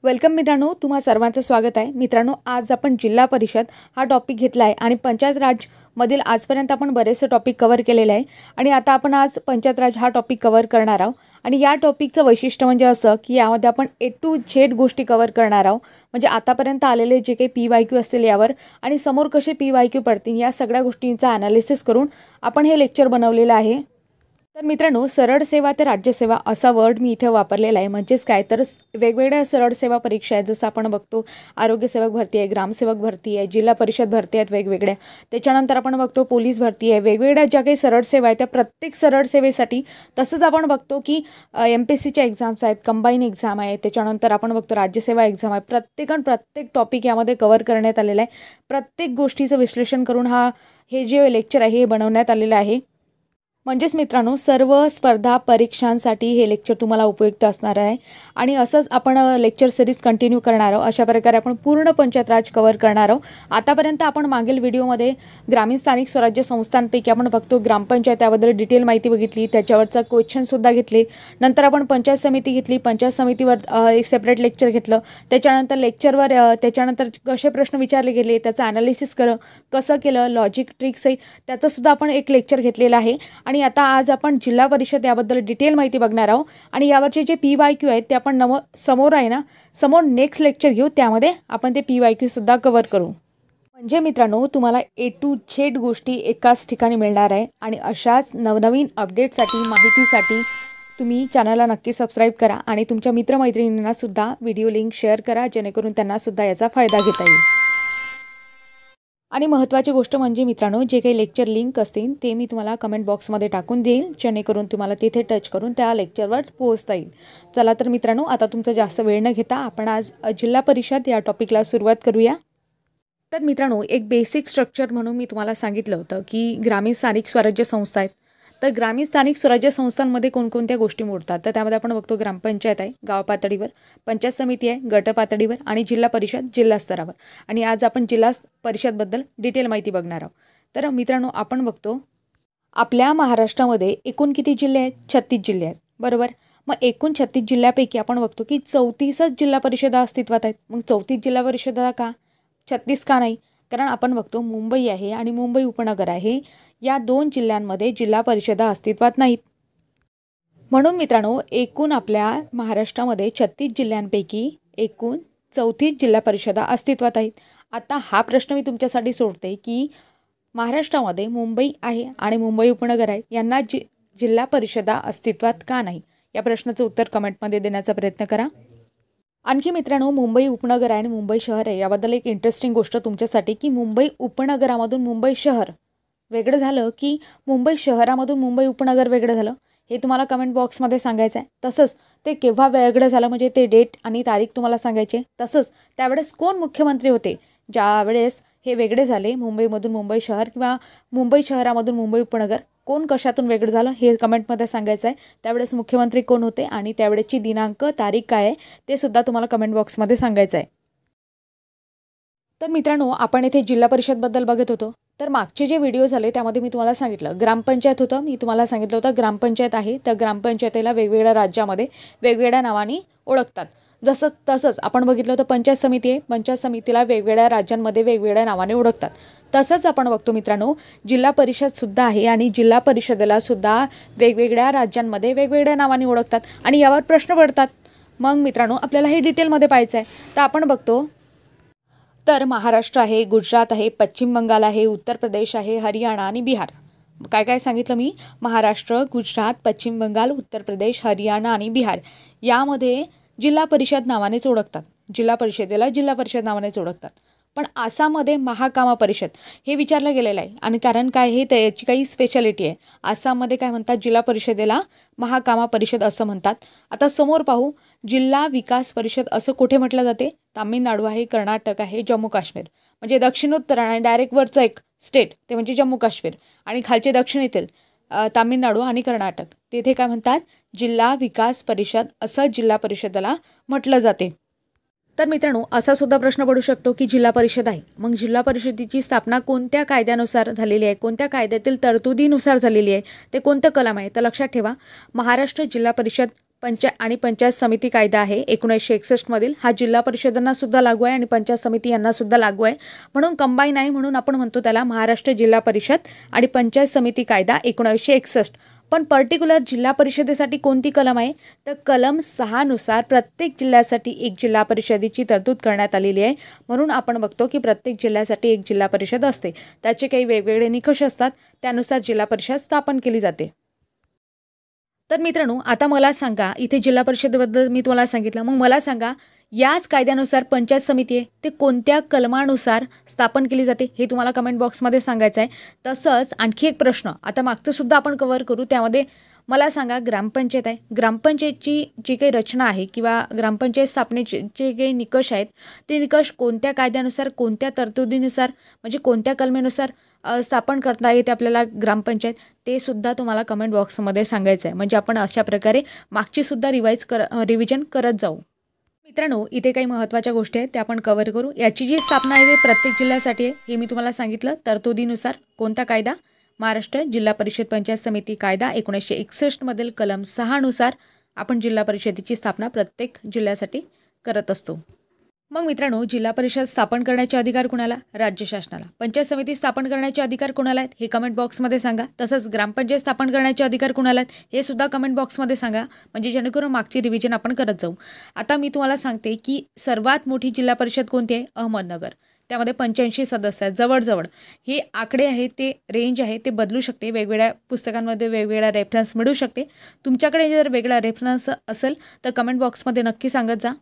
Welcome मित्रांनो, तुम्हा सर्वांचं स्वागत आहे। मित्रांनो, आज आपण जिल्हा परिषद हा टॉपिक घेतला आहे आणि पंचायत राज मधील आजपर्यंत आपण बरेचसे टॉपिक कव्हर केलेले आहे आणि आता आपण आज पंचायत राज हा टॉपिक कव्हर करणार आहोत। आणि या टॉपिकचं वैशिष्ट्य म्हणजे असं की यामध्ये आपण ए टू झेड गोष्टी कव्हर करणार आहोत। म्हणजे आतापर्यंत आलेले जे काही PYQ असतील यावर आणि समोर कसे PYQ पडतील या सगळ्या गोष्टींचा ॲनालिसिस करून आपण हे लेक्चर बनवलेलं आहे। तर मित्रांनो, सरळ सेवा ते राज्यसेवा असा वर्ड मी इथे वापरलेला आहे। म्हणजेच काय तर वेगवेगळ्या सरळ सेवा परीक्षा आहेत, जसं आपण बघतो आरोग्य सेवक भरती आहे, ग्रामसेवक भरती आहे, जिल्हा परिषद भरती आहेत वेगवेगळ्या। त्याच्यानंतर आपण बघतो पोलीस भरती आहे, वेगवेगळ्या ज्या काही सरळ सेवा आहेत त्या प्रत्येक सरळ सेवेसाठी। तसंच आपण बघतो की MPSCच्या एक्झाम्स आहेत, कंबाईन एक्झाम आहे, त्याच्यानंतर आपण बघतो राज्यसेवा एक्झाम आहे। प्रत्येक टॉपिक यामध्ये कव्हर करण्यात आलेला आहे। प्रत्येक गोष्टीचं विश्लेषण करून हे जे लेक्चर आहे हे बनवण्यात आलेलं आहे। म्हणजेच मित्रांनो, सर्व स्पर्धा परीक्षांसाठी हे लेक्चर तुम्हाला उपयुक्त असणार आहे आणि असंच आपण लेक्चर सिरीज कंटिन्यू करणार आहोत। अशा प्रकारे आपण पूर्ण पंचायत राज कव्हर करणार आहोत। आतापर्यंत आपण मागील व्हिडिओमध्ये ग्रामीण स्थानिक स्वराज्य संस्थांपैकी आपण बघतो ग्रामपंचायत याबद्दल डिटेल माहिती बघितली, त्याच्यावरचा क्वेश्चनसुद्धा घेतले। नंतर आपण पंचायत समिती घेतली, पंचायत समितीवर एक सेपरेट लेक्चर घेतलं। त्याच्यानंतर कसे प्रश्न विचारले गेले त्याचं ॲनालिसिस कसं केलं, लॉजिक ट्रिक्स आहे त्याचंसुद्धा आपण एक लेक्चर घेतलेलं आहे। आणि आता आज आपण जिल्हा परिषद याबद्दल डिटेल माहिती बघणार आहोत आणि यावरचे जे PYQ आहेत ते आपण समोर नेक्स्ट लेक्चर घेऊ, त्यामध्ये आपण ते PYQ सुद्धा कव्हर करू। म्हणजे मित्रांनो, तुम्हाला ए टू झेड गोष्टी एकाच ठिकाणी मिळणार आहे आणि अशाच नवनवीन अपडेटसाठी माहितीसाठी तुम्ही चॅनलला नक्की सबस्क्राईब करा आणि तुमच्या मित्रमैत्रिणींना सुद्धा व्हिडिओ लिंक शेअर करा, जेणेकरून त्यांना सुद्धा याचा फायदा घेता येईल। आणि महत्त्वाची गोष्ट म्हणजे मित्रांनो, जे काही लेक्चर लिंक असतील ते मी तुम्हाला कमेंट बॉक्समध्ये टाकून देईल, जेणेकरून तुम्हाला तिथे टच करून त्या लेक्चरवर पोहोचता येईल। चला तर मित्रांनो, आता तुमचा जास्त वेळ न घेता आपण आज जिल्हा परिषद या टॉपिकला सुरुवात करूया। तर मित्रांनो, एक बेसिक स्ट्रक्चर म्हणून मी तुम्हाला सांगितलं होतं की ग्रामीण स्थानिक स्वराज्य संस्था आहेत। तर ग्रामीण स्थानिक स्वराज्य संस्थांमध्ये कोणकोणत्या गोष्टी मोडतात, तर त्यामध्ये आपण बघतो ग्रामपंचायत आहे गाव पातळीवर, पंचायत समिती आहे गट पातळीवर आणि जिल्हा परिषद जिल्हा स्तरावर। आणि आज आपण जिल्हा परिषदबद्दल डिटेल माहिती बघणार आहोत। तर मित्रांनो, आपण बघतो आपल्या महाराष्ट्रामध्ये एकूण किती जिल्हे आहेत? 36 जिल्हे आहेत, बरोबर। मग एकूण 36 जिल्ह्यापैकी आपण बघतो की 34च जिल्हा परिषदा अस्तित्वात आहेत। मग 34 जिल्हा परिषदा का, 36 का नाही? कारण आपण बघतो मुंबई आहे आणि मुंबई उपनगर आहे, या दोन जिल्ह्यांमध्ये जिल्हा परिषदा अस्तित्वात नाहीत। म्हणून मित्रांनो, एकूण आपल्या महाराष्ट्रामध्ये 36 जिल्ह्यांपैकी एकूण 34 जिल्हा परिषदा अस्तित्वात आहेत। आता हा प्रश्न मी तुमच्यासाठी सोडते की महाराष्ट्रामध्ये मुंबई आहे आणि मुंबई उपनगर आहे, यांना जिल्हा परिषदा अस्तित्वात का नाही? या प्रश्नाचं उत्तर कमेंटमध्ये देण्याचा प्रयत्न करा। आणखी मित्रांनो, मुंबई उपनगर आहे आणि मुंबई शहर आहे याबद्दल एक इंटरेस्टिंग गोष्ट तुमच्यासाठी की मुंबई उपनगरामधून मुंबई शहर वेगळं झालं की मुंबई शहरामधून मुंबई उपनगर वेगळं झालं, हे तुम्हाला कमेंट बॉक्समध्ये सांगायचं आहे। तसंच ते केव्हा वेगळं झालं म्हणजे ते डेट आणि तारीख तुम्हाला सांगायचे। तसंच त्यावेळेस कोण मुख्यमंत्री होते ज्यावेळेस हे वेगळे झाले, मुंबईमधून मुंबई शहर किंवा मुंबई शहरामधून मुंबई उपनगर, कोण कशातून वेगळं झालं हे कमेंटमध्ये सांगायचं आहे। त्यावेळेस मुख्यमंत्री कोण होते आणि त्यावेळेची दिनांक तारीख काय आहे ते सुद्धा तुम्हाला कमेंट बॉक्समध्ये सांगायचं आहे। तर मित्रांनो, आपण इथे जिल्हा परिषदबद्दल बघत होतो। तर मागचे जे व्हिडिओ झाले त्यामध्ये मी तुम्हाला सांगितलं ग्रामपंचायत होतं, मी तुम्हाला सांगितलं होतं ग्रामपंचायत आहे तर ग्रामपंचायतीला वेगवेगळ्या राज्यामध्ये वेगवेगळ्या नावाने ओळखतात। तसंच आपण बघितलं होतं पंचायत समिती आहे, पंचायत समितीला वेगवेगळ्या राज्यांमध्ये वेगवेगळ्या नावाने ओळखतात। तसंच आपण बघतो मित्रांनो, जिल्हा परिषदसुद्धा आहे आणि जिल्हा परिषदेला सुद्धा वेगवेगळ्या राज्यांमध्ये वेगवेगळ्या नावाने ओळखतात आणि यावर प्रश्न पडतात। मग मित्रांनो, आपल्याला हे डिटेलमध्ये पाहायचं आहे। तर आपण बघतो तर महाराष्ट्र आहे, गुजरात आहे, पश्चिम बंगाल आहे, उत्तर प्रदेश आहे, हरियाणा आणि बिहार। काय सांगितलं मी? महाराष्ट्र, गुजरात, पश्चिम बंगाल, उत्तर प्रदेश, हरियाणा आणि बिहार यामध्ये जिल्हा परिषद नावानेच ओळखतात, जिल्हा परिषदेला जिल्हा परिषद नावानेच ओळखतात। पण आसाममध्ये महाकामा परिषद हे विचारलं गेलेलं आहे आणि कारण काय, हे त्याची काही स्पेशालिटी आहे। आसाममध्ये काय म्हणतात? जिल्हा परिषदेला महाकामा परिषद असं म्हणतात। आता समोर पाहू, जिल्हा विकास परिषद असं कुठे म्हटलं जाते? तामिळनाडू आहे, कर्नाटक आहे, जम्मू काश्मीर। म्हणजे दक्षिणोत्तर आणि डायरेक्ट वरचं एक स्टेट ते म्हणजे जम्मू काश्मीर आणि खालचे दक्षिण येतील तामिळनाडू आणि कर्नाटक, तेथे काय म्हणतात? जिल्हा विकास परिषद असं जिल्हा परिषदेला म्हटलं जाते। तर मित्रांनो, असा सुद्धा प्रश्न पडू शकतो की जिल्हा परिषद आहे, मग जिल्हा परिषदेची स्थापना कोणत्या कायद्यानुसार झालेली आहे, कोणत्या कायद्यातील तरतुदीनुसार झालेली आहे, ते कोणतं कलम आहे? तर लक्षात ठेवा, महाराष्ट्र जिल्हा परिषद पंचायत समिती कायदा आहे 1961 मधील, हा जिल्हा परिषदांना सुद्धा लागू आहे आणि पंचायत समिती यांना सुद्धा लागू आहे, म्हणून कंबाईन आहे, म्हणून आपण म्हणतो त्याला महाराष्ट्र जिल्हा परिषद आणि पंचायत समिती कायदा 1961. पण पर्टिक्युलर जिल्हा परिषदेसाठी कोणती कलम आहे, तर कलम 6 नुसार प्रत्येक जिल्ह्यासाठी एक जिल्हा परिषदेची तरतूद करण्यात आलेली आहे. म्हणून आपण बघतो की प्रत्येक जिल्ह्यासाठी एक जिल्हा परिषद असते, त्याचे काही वेगवेगळे निकष असतात, त्यानुसार जिल्हा परिषद स्थापन केली जाते. तर मित्रांनो, आता मला सांगा, इथे जिल्हा परिषदेबद्दल मी तुम्हाला सांगितलं, मग मला सांगा याच कायद्यानुसार पंचायत समिती आहे ते कोणत्या कलमानुसार स्थापन केली जाते हे तुम्हाला कमेंट बॉक्समध्ये सांगायचं आहे. तसंच आणखी एक प्रश्न, आता मागचं सुद्धा आपण कव्हर करू, त्यामध्ये मला सांगा ग्रामपंचायत आहे, ग्रामपंचायतची जी काही रचना आहे किंवा ग्रामपंचायत स्थापनेचे जे काही निकष आहेत ते निकष कोणत्या कायद्यानुसार, कोणत्या तरतुदीनुसार, म्हणजे कोणत्या कलमेनुसार स्थापन करता येते आपल्याला ग्रामपंचायत, ते सुद्धा तुम्हाला कमेंट बॉक्समध्ये सांगायचं आहे. म्हणजे आपण अशा प्रकारे मागची सुद्धा रिव्हिजन करत जाऊ. मित्रांनो, इथे काही महत्त्वाच्या गोष्टी आहेत त्या आपण कव्हर करू. याची जी स्थापना आहे ते प्रत्येक जिल्ह्यासाठी आहे, हे मी तुम्हाला सांगितलं. तरतुदीनुसार कोणता कायदा, महाराष्ट्र जिल्हा परिषद पंचायत समिती कायदा 1961 मधील कलम 6 नुसार आपण जिल्हा परिषदेची स्थापना प्रत्येक जिल्ह्यासाठी करत असतो. मग मित्रांनो, जिल्हा परिषद स्थापन करण्याचे अधिकार कुणाला, राज्य शासनाला. पंचायत समिती स्थापन करण्याचे अधिकार कुणाला आहेत हे कमेंट बॉक्समध्ये सांगा. तसंच ग्रामपंचायत स्थापन करण्याचे अधिकार कुणाला आहेत हे सुद्धा कमेंट बॉक्समध्ये सांगा, म्हणजे जेणेकरून मागची रिव्हिजन आपण करत जाऊ. आता मी तुम्हाला सांगते की सर्वात मोठी जिल्हा परिषद कोणती आहे, अहमदनगर. त्यामध्ये 85 सदस्य आहेत जवळजवळ. हे आकडे आहेत, ते रेंज आहे, ते बदलू शकते, वेगवेगळ्या पुस्तकांमध्ये वेगवेगळा रेफरन्स मिळू शकते. तुमच्याकडे जर वेगळा रेफरन्स असेल तर कमेंट बॉक्समध्ये नक्की सांगत जा.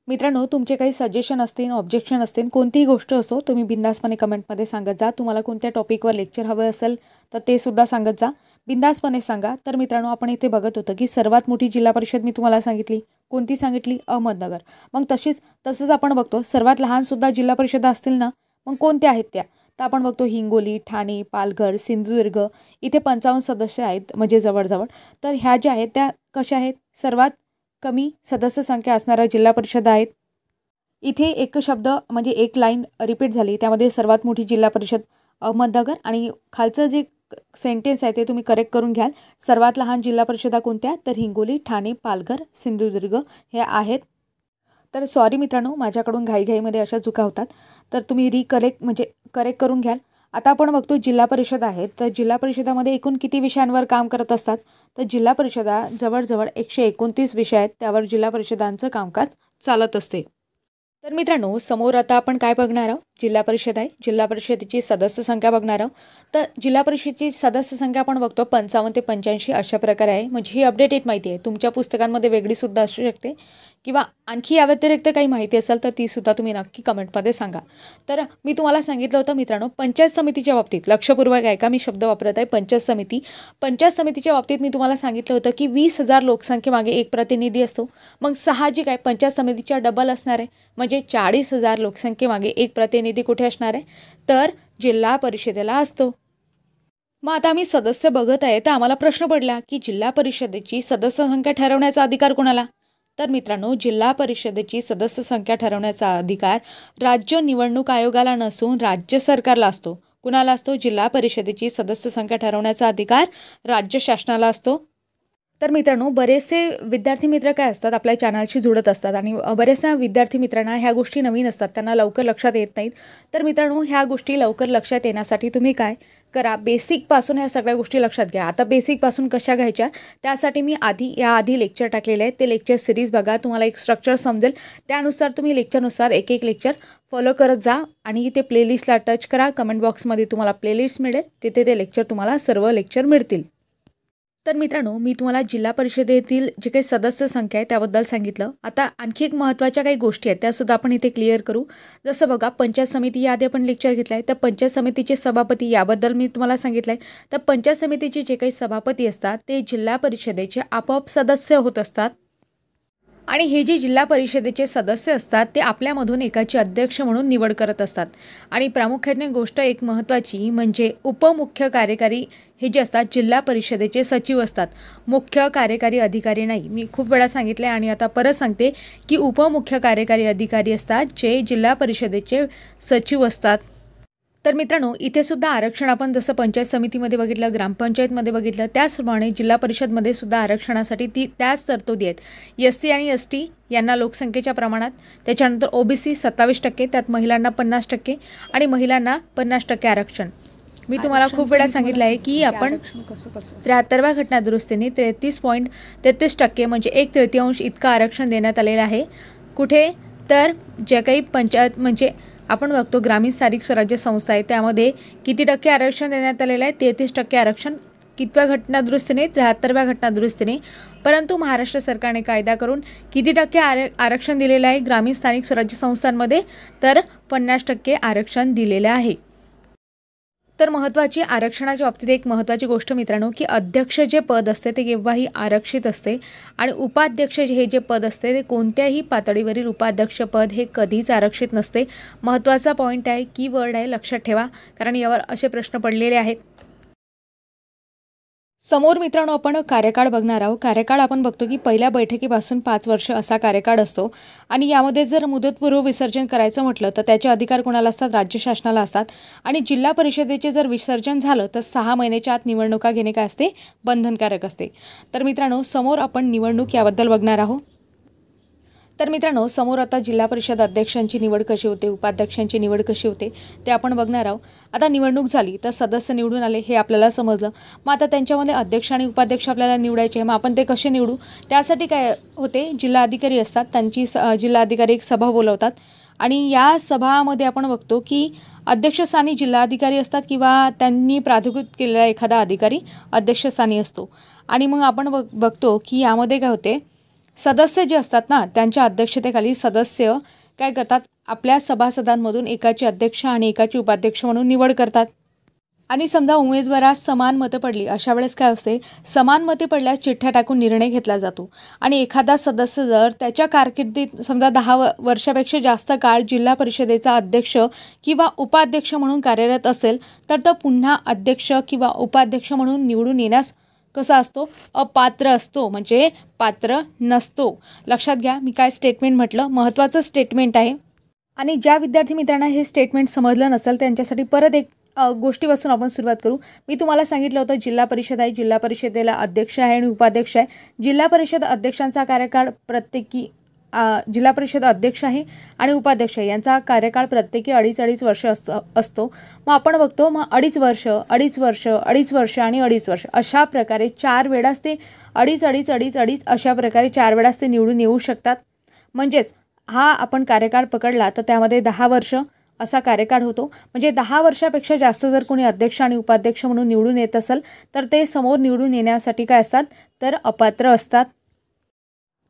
मित्रांनो, तुमचे काही सजेशन असतील, ऑब्जेक्शन असतील, कोणतीही गोष्ट असो, तुम्ही बिंदासपणे कमेंटमध्ये सांगत जा. तुम्हाला कोणत्या टॉपिकवर लेक्चर हवं असेल तर ते सुद्धा सांगत जा, बिंदासपणे सांगा. तर मित्रांनो, आपण इथे बघत होतो की सर्वात मोठी जिल्हा परिषद मी तुम्हाला सांगितली, कोणती सांगितली, अहमदनगर. मग तसंच आपण बघतो सर्वात लहानसुद्धा जिल्हा परिषदा असतील ना, मग कोणत्या आहेत त्या, तर आपण बघतो हिंगोली, ठाणे, पालघर, सिंधुदुर्ग. इथे 55 सदस्य आहेत, म्हणजे जवळजवळ. तर ह्या ज्या आहेत त्या कशा आहेत, सर्वात कमी सदस्य संख्या असणाऱ्या जिल्हा परिषद आहेत. इथे एक शब्द म्हणजे एक लाईन रिपीट झाली, त्यामध्ये सर्वात मोठी जिल्हा परिषद अहमदनगर, आणि खालचं जे सेंटेन्स आहे ते तुम्ही करेक्ट करून घ्याल. सर्वात लहान जिल्हा परिषदा कोणत्या, तर हिंगोली, ठाणे, पालघर, सिंधुदुर्ग हे आहेत. तर सॉरी मित्रांनो, माझ्याकडून घाईघाईमध्ये अशा चुका होतात, तर तुम्ही करेक्ट करून घ्याल. आता आपण बघतो जिल्हा परिषद आहेत, तर जिल्हा परिषदामध्ये एकूण किती विषयांवर काम करत असतात, तर जिल्हा परिषदा जवळजवळ 129 विषय आहेत, त्यावर जिल्हा परिषदांचं कामकाज चालत असते. तर मित्रांनो, समोर आता आपण काय बघणार आहोत, जिल्हा परिषद आहे, जिल्हा परिषदेची सदस्य संख्या बघणार आहोत. तर जिल्हा परिषदेची सदस्य संख्या आपण बघतो 55 ते 85 अशा प्रकारे आहे. म्हणजे ही अपडेटेड माहिती आहे, तुमच्या पुस्तकांमध्ये वेगळी सुद्धा असू शकते, किंवा आणखी या व्यतिरिक्त काही माहिती असेल तर ती सुद्धा तुम्ही नक्की कमेंटमध्ये सांगा. तर मी तुम्हाला सांगितलं होतं मित्रांनो, पंचायत समितीच्या बाबतीत लक्षपूर्वक आहे का, मी शब्द वापरत आहे पंचायत समितीच्या बाबतीत मी तुम्हाला सांगितलं होतं की 20,000 लोकसंख्येमागे एक प्रतिनिधी असतो. मग साहजिक आहे पंचायत समितीच्या डबल असणार आहे, म्हणजे 40,000 लोकसंख्येमागे एक प्रतिनिधी कुठे असणार आहे, तर जिल्हा परिषदेला असतो. मग आता आम्ही सदस्य बघत आहे, तर आम्हाला प्रश्न पडला की जिल्हा परिषदेची सदस्य संख्या ठरवण्याचा अधिकार कोणाला. तर मित्रांनो, जिल्हा परिषदेची सदस्य संख्या ठरवण्याचा अधिकार राज्य निवडणूक आयोगाला नसून राज्य सरकारला असतो. कुणाला असतो, जिल्हा परिषदेची सदस्य संख्या ठरवण्याचा अधिकार राज्य शासनाला असतो. तर मित्रांनो, बरेचसे विद्यार्थी मित्र काय असतात, आपल्या चॅनलशी जुळत असतात, आणि बरेचशा विद्यार्थी मित्रांना ह्या गोष्टी नवीन असतात, त्यांना लवकर लक्षात येत नाहीत. तर मित्रांनो, ह्या गोष्टी लवकर लक्षात येण्यासाठी तुम्ही काय करा, बेसिकपासून ह्या सगळ्या गोष्टी लक्षात घ्या. आता बेसिकपासून कशा घ्यायच्या, त्यासाठी मी याआधी लेक्चर टाकलेले आहेत, ते लेक्चर सिरीज बघा, तुम्हाला एक स्ट्रक्चर समजेल. त्यानुसार तुम्ही लेक्चरनुसार एक लेक्चर फॉलो करत जा, आणि ते प्लेलिस्टला टच करा. कमेंट बॉक्समध्ये तुम्हाला प्लेलिस्ट मिळेल, तिथे ते लेक्चर तुम्हाला सर्व लेक्चर मिळतील. तर मित्रांनो, मी तुम्हाला जिल्हा परिषदेतील जे काही सदस्य संख्या आहे त्याबद्दल सांगितलं. आता आणखी एक महत्त्वाच्या काही गोष्टी आहेत त्यासुद्धा आपण इथे क्लिअर करू. जसं बघा, पंचायत समिती याआधी आपण लेक्चर घेतलं आहे, तर पंचायत समितीचे सभापती याबद्दल मी तुम्हाला सांगितलं आहे. तर पंचायत समितीचे जे काही सभापती असतात ते जिल्हा परिषदेचे आपोआप सदस्य होत असतात, आणि हे जे जिल्हा परिषदेचे सदस्य असतात ते आपल्यामधून एकाची अध्यक्ष म्हणून निवड करत असतात. आणि प्रामुख्याने गोष्ट एक महत्त्वाची म्हणजे उपमुख्य कार्यकारी हे जे असतात जिल्हा परिषदेचे सचिव असतात, मुख्य कार्यकारी अधिकारी नाही. मी खूप वेळा सांगितले आणि आता परत सांगते की उपमुख्य कार्यकारी अधिकारी असतात जे जिल्हा परिषदेचे सचिव असतात. तर मित्रांनो, इथे सुद्धा आरक्षण आपण जसं पंचायत समितीमध्ये बघितलं, ग्रामपंचायतमध्ये बघितलं, त्याचप्रमाणे जिल्हा परिषदमध्ये सुद्धा आरक्षणासाठी त्याच तरतुदी आहेत। SC आणि ST यांना लोकसंख्येच्या प्रमाणात, त्याच्यानंतर OBC 27%, त्यात महिलांना 50% आणि महिलांना 50% आरक्षण। मी तुम्हाला खूप वेळा सांगितलं आहे की आपण 73व्या घटना दुरुस्तीने 33.33% म्हणजे 1/3 इतकं आरक्षण देण्यात आलेलं आहे। कुठे तर जे काही पंचायत म्हणजे आपण बघतो ग्रामीण स्थानिक स्वराज्य संस्था आहे त्यामध्ये किती टक्के आरक्षण देण्यात आलेलं आहे, 33% आरक्षण। कितव्या घटना दुरुस्तीने, 73व्या घटना दुरुस्तीने। परंतु महाराष्ट्र सरकारने कायदा करून किती टक्के आरक्षण दिलेलं आहे ग्रामीण स्थानिक स्वराज्य संस्थांमध्ये, तर 50% आरक्षण दिलेलं आहे। तर महत्त्वाची आरक्षणाच्या बाबतीत एक महत्त्वाची गोष्ट मित्रांनो की अध्यक्ष जे पद असते ते केव्हाही आरक्षित असते आणि उपाध्यक्ष हे जे पद असते ते कोणत्याही पातळीवरील उपाध्यक्ष पद हे कधीच आरक्षित नसते। महत्त्वाचा पॉईंट आहे, कीवर्ड आहे, लक्षात ठेवा, कारण यावर असे प्रश्न पडलेले आहेत। समोर मित्रांनो आपण कार्यकाळ बघणार आहोत। कार्यकाळ आपण बघतो की पहिल्या बैठकीपासून 5 वर्ष असा कार्यकाळ असतो आणि यामध्ये जर मुदतपूर्व विसर्जन करायचं म्हटलं तर त्याचे अधिकार कोणाला असतात, राज्य शासनाला असतात। आणि जिल्हा परिषदेचे जर विसर्जन झालं तर 6 महिन्याच्या आत निवडणुका घेणे काय असते, बंधनकारक असते। तर मित्रांनो समोर आपण निवडणूक याबद्दल बघणार आहोत। तर मित्रांनो समोर आता जिल्हा परिषद अध्यक्षांची निवड कशी होते, उपाध्यक्षांची निवड कशी होते ते आपण बघणार आहोत। आता निवडणूक झाली तर सदस्य निवडून आले हे आपल्याला समजलं। मग आता त्यांच्यामध्ये अध्यक्ष आणि उपाध्यक्ष आपल्याला निवडायचे, मग आपण ते कसे निवडू, त्यासाठी काय होते, जिल्हाधिकारी असतात, त्यांची जिल्हाधिकारी एक सभा बोलवतात आणि या सभामध्ये आपण बघतो की अध्यक्षस्थानी जिल्हाधिकारी असतात किंवा त्यांनी प्राधिकृत केलेला एखादा अधिकारी अध्यक्षस्थानी असतो। आणि मग आपण बघतो की यामध्ये काय होते, सदस्य जे असतात ना त्यांच्या अध्यक्षतेखाली सदस्य काय करतात, आपल्या सभासदांमधून एकाचे अध्यक्ष आणि एकाची उपाध्यक्ष म्हणून निवड करतात। आणि समजा उमेदवारास समान मतं पडली, अशा वेळेस काय असते, समान मते पडल्यास चिठ्ठ्या टाकून निर्णय घेतला जातो। आणि एखादा सदस्य जर त्याच्या कारकिर्दीत समजा 10 वर्षापेक्षा जास्त काळ जिल्हा परिषदेचा अध्यक्ष किंवा उपाध्यक्ष म्हणून कार्यरत असेल तर तो पुन्हा अध्यक्ष किंवा उपाध्यक्ष म्हणून निवडून येण्यास कसा असतो, अपात्र असतो, म्हणजे पात्र नसतो। लक्षात घ्या मी काय स्टेटमेंट म्हटलं, महत्त्वाचं स्टेटमेंट आहे। आणि ज्या विद्यार्थी मित्रांना हे स्टेटमेंट समजलं नसेल त्यांच्यासाठी परत एक गोष्टीपासून आपण सुरुवात करू। मी तुम्हाला सांगितलं होतं जिल्हा परिषद आहे, जिल्हा परिषदेला अध्यक्ष आहे आणि उपाध्यक्ष आहे। जिल्हा परिषद अध्यक्षांचा कार्यकाळ प्रत्येकी जिल्हा परिषद अध्यक्ष आहे आणि उपाध्यक्ष यांचा कार्यकाळ प्रत्येकी 2.5 वर्ष असतो। मग आपण बघतो मग 2.5 वर्ष, 2.5 वर्ष, 2.5 वर्ष आणि 2.5 वर्ष अशा प्रकारे 4 वेळाच ते 2.5 अशा प्रकारे 4 वेळाच ते निवडून येऊ शकतात। म्हणजेच हा आपण कार्यकाळ पकडला तर त्यामध्ये 10 वर्ष असा कार्यकाळ होतो। म्हणजे 10 वर्षापेक्षा जास्त जर कोणी अध्यक्ष आणि उपाध्यक्ष म्हणून निवडून येत असेल तर ते समोर निवडून येण्यासाठी काय असतात, तर अपात्र असतात।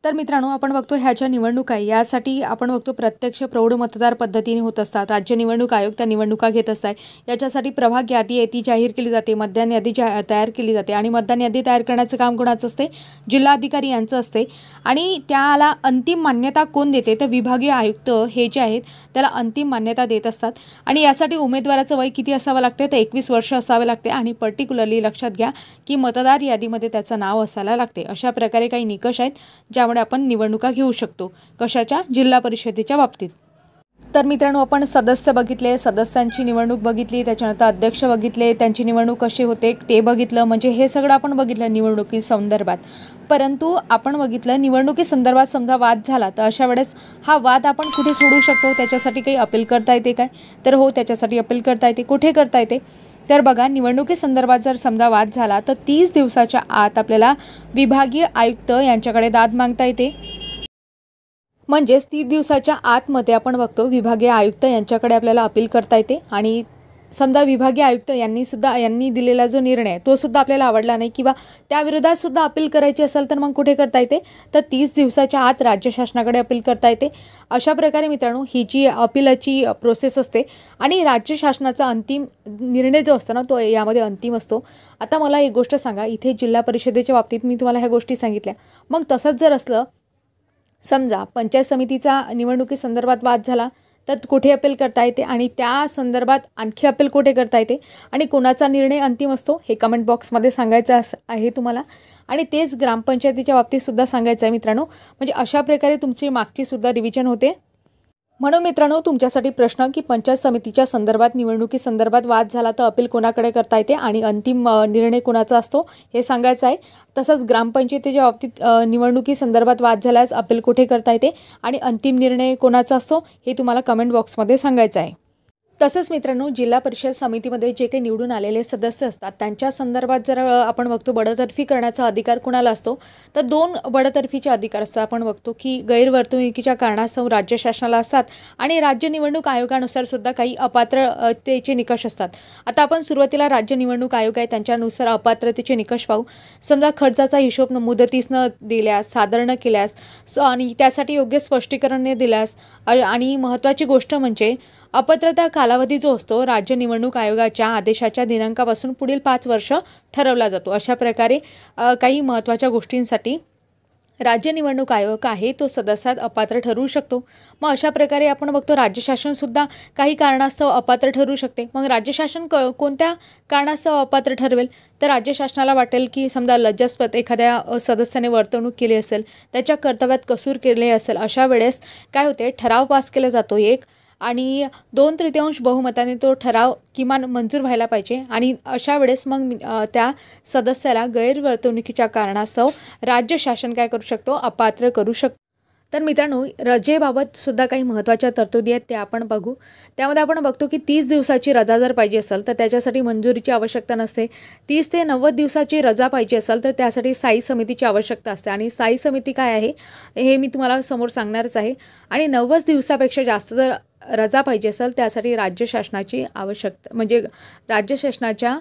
तर मित्रांनो आपण बघतो ह्या ज्या निवडणूक आहे यासाठी आपण बघतो प्रत्यक्ष प्रौढ मतदार पद्धतीने होत असतात। राज्य निवडणूक आयोग त्या निवडणुका घेत असतात। याच्यासाठी प्रभाग यादी आहे ती जाहीर केली जाते, मतदान यादी तयार केली जाते आणि मतदान यादी तयार करण्याचं काम कोणाचं असते, जिल्हाधिकारी यांचं असते। आणि त्याला अंतिम मान्यता कोण देते, तर विभागीय आयुक्त हे जे आहेत त्याला अंतिम मान्यता देत असतात। आणि यासाठी उमेदवाराचं वय किती असावं लागते, तर 21 वर्ष असावे लागते आणि पर्टिक्युलरली लक्षात घ्या की मतदार यादीमध्ये त्याचं नाव असायला लागते। अशा प्रकारे काही निकष आहेत ज्यामुळे आपण निवडणुका घेऊ शकतो, कशाच्या, जिल्हा परिषदेच्या बाबतीत। तर मित्रांनो आपण सदस्य बघितले, सदस्यांची निवडणूक बघितली, त्याच्यानंतर अध्यक्ष बघितले, त्यांची निवडणूक कशी होते ते बघितलं। म्हणजे हे सगळं आपण बघितलं निवडणुकी संदर्भात। परंतु आपण बघितलं निवडणुकी संदर्भात समजा वाद झाला तर अशा वेळेस हा वाद आपण कुठे सोडू शकतो, त्याच्यासाठी काही अपील करता येते काय, तर हो त्याच्यासाठी अपील करता येते। कुठे करता येते, तर बघा निवडणुकीसंदर्भात जर समजा वाद झाला तर 30 दिवसाच्या आत आपल्याला विभागीय आयुक्त यांच्याकडे दाद मागता येते। म्हणजेच 30 दिवसाच्या आतमध्ये आपण बघतो विभागीय आयुक्त यांच्याकडे आपल्याला अपील करता येते। आणि समजा विभागीय आयुक्त यांनी दिलेला जो निर्णय तो सुद्धा आपल्याला आवडला नाही किंवा त्या विरोधात सुद्धा अपील करायची असेल तर मग कुठे करता येते, तर 30 दिवसाच्या आत राज्य शासनाकडे अपील करता येते। अशा प्रकारे मित्रांनो ही जी अपीलाची प्रोसेस असते आणि राज्य शासनाचा अंतिम निर्णय जो असतो ना तो यामध्ये अंतिम असतो। आता मला एक गोष्ट सांगा, इथे जिल्हा परिषदेच्या बाबतीत मी तुम्हाला ह्या गोष्टी सांगितल्या, मग तसंच जर असलं समजा पंचायत समितीचा निवडणुकीसंदर्भात वाद झाला तर कुठे अपील करता येते आणि त्या संदर्भात आणखी अपील कुठे करता येते आणि कोणाचा निर्णय अंतिम असतो हे कमेंट बॉक्समध्ये सांगायचं आहे तुम्हाला। आणि तेच ग्रामपंचायतीच्या बाबतीत सुद्धा सांगायचं आहे मित्रांनो। म्हणजे अशा प्रकारे तुमची मागची सुद्धा रिव्हिजन होते। म्हणून मित्रांनो, तुमच्यासाठी प्रश्न की पंचायत समितीच्या संदर्भात निवडणुकीसंदर्भात वाद झाला तर अपील कोणाकडे करता येते आणि अंतिम निर्णय कोणाचा असतो हे सांगायचं आहे. तसंच ग्रामपंचायतीच्या बाबतीत निवडणुकीसंदर्भात वाद झाल्यास अपील कुठे करता येते आणि अंतिम निर्णय कोणाचा असतो हे तुम्हाला कमेंट बॉक्समध्ये सांगायचं आहे. तसंच मित्रांनो, जिल्हा परिषद समितीमध्ये जे काही निवडून आलेले सदस्य असतात त्यांच्या संदर्भात जर आपण बघतो बडतर्फी करण्याचा अधिकार कुणाला असतो, तर 2 बडतर्फीचे अधिकार असतात. आपण बघतो की गैरवर्तणुकीच्या कारणास्तव राज्य शासनाला असतात आणि राज्य निवडणूक आयोगानुसार सुद्धा काही अपात्रतेचे निकष असतात. आता आपण सुरुवातीला राज्य निवडणूक आयोग आहे त्यांच्यानुसार अपात्रतेचे निकष पाहू. समजा खर्चाचा हिशोब मुदतीस न दिल्यास, सादर न केल्यास आणि त्यासाठी योग्य स्पष्टीकरण न दिल्यास आणि महत्त्वाची गोष्ट म्हणजे अपात्रता कालावधी जो असतो राज्य निवडणूक आयोगाच्या आदेशाच्या दिनांकापासून पुढील 5 वर्ष ठरवला जातो. अशा प्रकारे काही महत्त्वाच्या गोष्टींसाठी राज्य निवडणूक आयोग आहे तो सदस्यात अपात्र ठरवू शकतो. मग अशा प्रकारे आपण बघतो राज्य शासनसुद्धा काही कारणास्तव अपात्र ठरू शकते. मग राज्य शासन कोणत्या कारणास्तव अपात्र ठरवेल, तर राज्य शासनाला वाटेल की समजा लज्जास्पद एखाद्या सदस्याने वर्तणूक केली असेल, त्याच्या कर्तव्यात कसूर केले असेल, अशा वेळेस काय होते ठराव पास केला जातो एक आणि 2/3 बहुमताने तो ठराव किमान मंजूर व्हायला पाहिजे आणि अशा वेळेस मग त्या सदस्याला गैरवर्तणुकीच्या कारणास्तव राज्य शासन काय करू शकतो अपात्र करू शकतो. तर मित्रांनो, रजेबाबत सुद्धा काही महत्त्वाच्या तरतुदी आहेत त्या आपण बघू. त्यामध्ये आपण बघतो की 30 दिवसाची रजा जर पाहिजे असेल तर त्याच्यासाठी मंजुरीची आवश्यकता नसते. 30 ते 90 दिवसाची रजा पाहिजे असेल तर त्यासाठी स्थायी समितीची आवश्यकता असते आणि स्थायी समिती काय आहे हे मी तुम्हाला समोर सांगणारच आहे. आणि 90 दिवसापेक्षा जास्त जर रजा पाहिजे असेल त्यासाठी राज्य शासनाची आवश्यकता म्हणजे राज्य शासनाच्या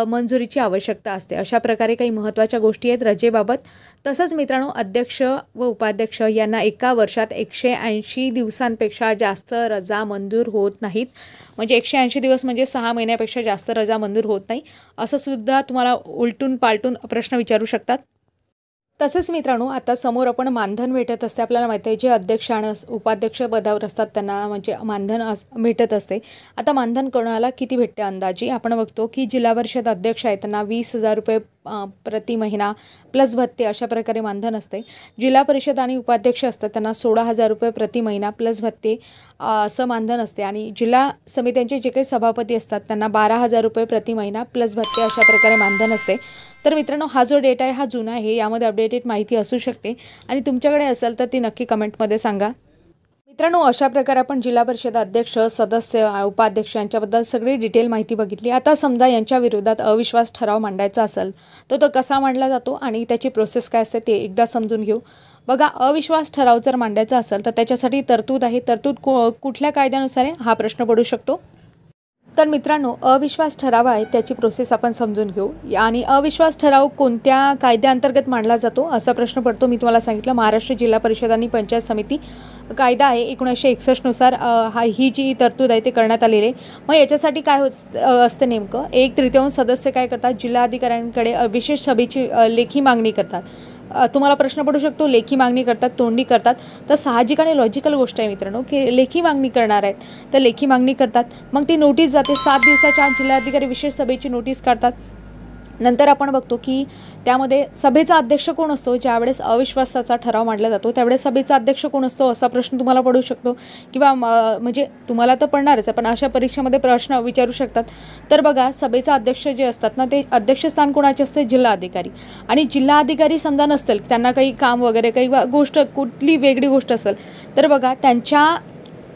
मंजुरीची आवश्यकता असते. अशा प्रकारे काही महत्त्वाच्या गोष्टी आहेत रजेबाबत. तसंच मित्रांनो, अध्यक्ष व उपाध्यक्ष यांना एका वर्षात 180 दिवसांपेक्षा जास्त रजा मंजूर होत नाहीत. म्हणजे 180 दिवस म्हणजे 6 महिन्यापेक्षा जास्त रजा मंजूर होत नाही असं सुद्धा तुम्हाला उलटून पालटून प्रश्न विचारू शकतात. तसेच मित्रांनो, आता समोर आपण मानधन भेटत असते. आपल्याला माहिती आहे जे अध्यक्ष आणि उपाध्यक्ष पदावर असतात त्यांना म्हणजे मानधन भेटत असते. आता मानधन कोणाला किती भेटते अंदाजे आपण बघतो की जिल्हा परिषद अध्यक्ष आहे त्यांना 20,000 रुपये प्रति महिना प्लस भत्ते अशा प्रकारे मानधन असते. जिल्हा परिषद आणि उपाध्यक्ष असतात त्यांना 16,000 रुपये प्रति महिना प्लस भत्ते असं मानधन असते आणि जिल्हा समित्यांचे जे काही सभापती असतात त्यांना 12,000 रुपये प्रति महिना प्लस भत्ते अशा प्रकारे मानधन असते. तर मित्रांनो, हा जो डेटा आहे हा जुना आहे, यामध्ये अपडेटेड माहिती असू शकते आणि तुमच्याकडे असेल तर ती नक्की कमेंटमध्ये सांगा. मित्रांनो, अशा प्रकारे आपण जिल्हा परिषद अध्यक्ष, सदस्य, उपाध्यक्ष यांच्याबद्दल सगळी डिटेल माहिती बघितली. आता समजा यांच्या विरोधात अविश्वास ठराव मांडायचा असेल तर तो कसा मांडला जातो आणि त्याची प्रोसेस काय असते ते एकदा समजून घेऊ. बघा, अविश्वास ठराव जर मांडायचा असेल तर त्याच्यासाठी तरतूद आहे. तरतूद कुठल्या कायद्यानुसार आहे हा प्रश्न पडू शकतो. तर मित्रांनो, अविश्वास ठराव आहे त्याची प्रोसेस आपण समजून घेऊ. आणि अविश्वास ठराव कोणत्या कायद्याअंतर्गत मांडला जातो असा प्रश्न पडतो. मी तुम्हाला सांगितलं महाराष्ट्र जिल्हा परिषद आणि पंचायत समिती कायदा आहे 1961 नुसार ही जी तरतूद आहे ते करण्यात आलेली आहे. मग याच्यासाठी काय असतं नेमकं, 1/3 सदस्य काय करतात जिल्हाधिकाऱ्यांकडे विशेष सभेची लेखी मागणी करतात. तुम्हाला प्रश्न पडू शकतो लेखी मागणी करतात तोंडी करतात, तर साहजिक आणि लॉजिकल गोष्ट आहे मित्रांनो की लेखी मागणी करणार आहेत तर लेखी मागणी करतात. मग ती नोटीस जाते 7 दिवसाच्या आत जिल्हाधिकारी विशेष सभेची नोटीस काढतात. नंतर आपण बघतो की त्यामध्ये सभेचा अध्यक्ष कोण असतो. ज्यावेळेस अविश्वासाचा ठराव मांडला जातो त्यावेळेस सभेचा अध्यक्ष कोण असतो असा प्रश्न तुम्हाला पडू शकतो किंवा म्हणजे तुम्हाला तर पडणारच आहे पण अशा परीक्षेमध्ये प्रश्न विचारू शकतात. तर बघा, सभेचा अध्यक्ष जे असतात ना ते अध्यक्षस्थान कोणाचे असते जिल्हाधिकारी. आणि जिल्हाधिकारी समजा नसतील त्यांना काही काम वगैरे काही गोष्ट कुठली वेगळी गोष्ट असेल तर बघा त्यांच्या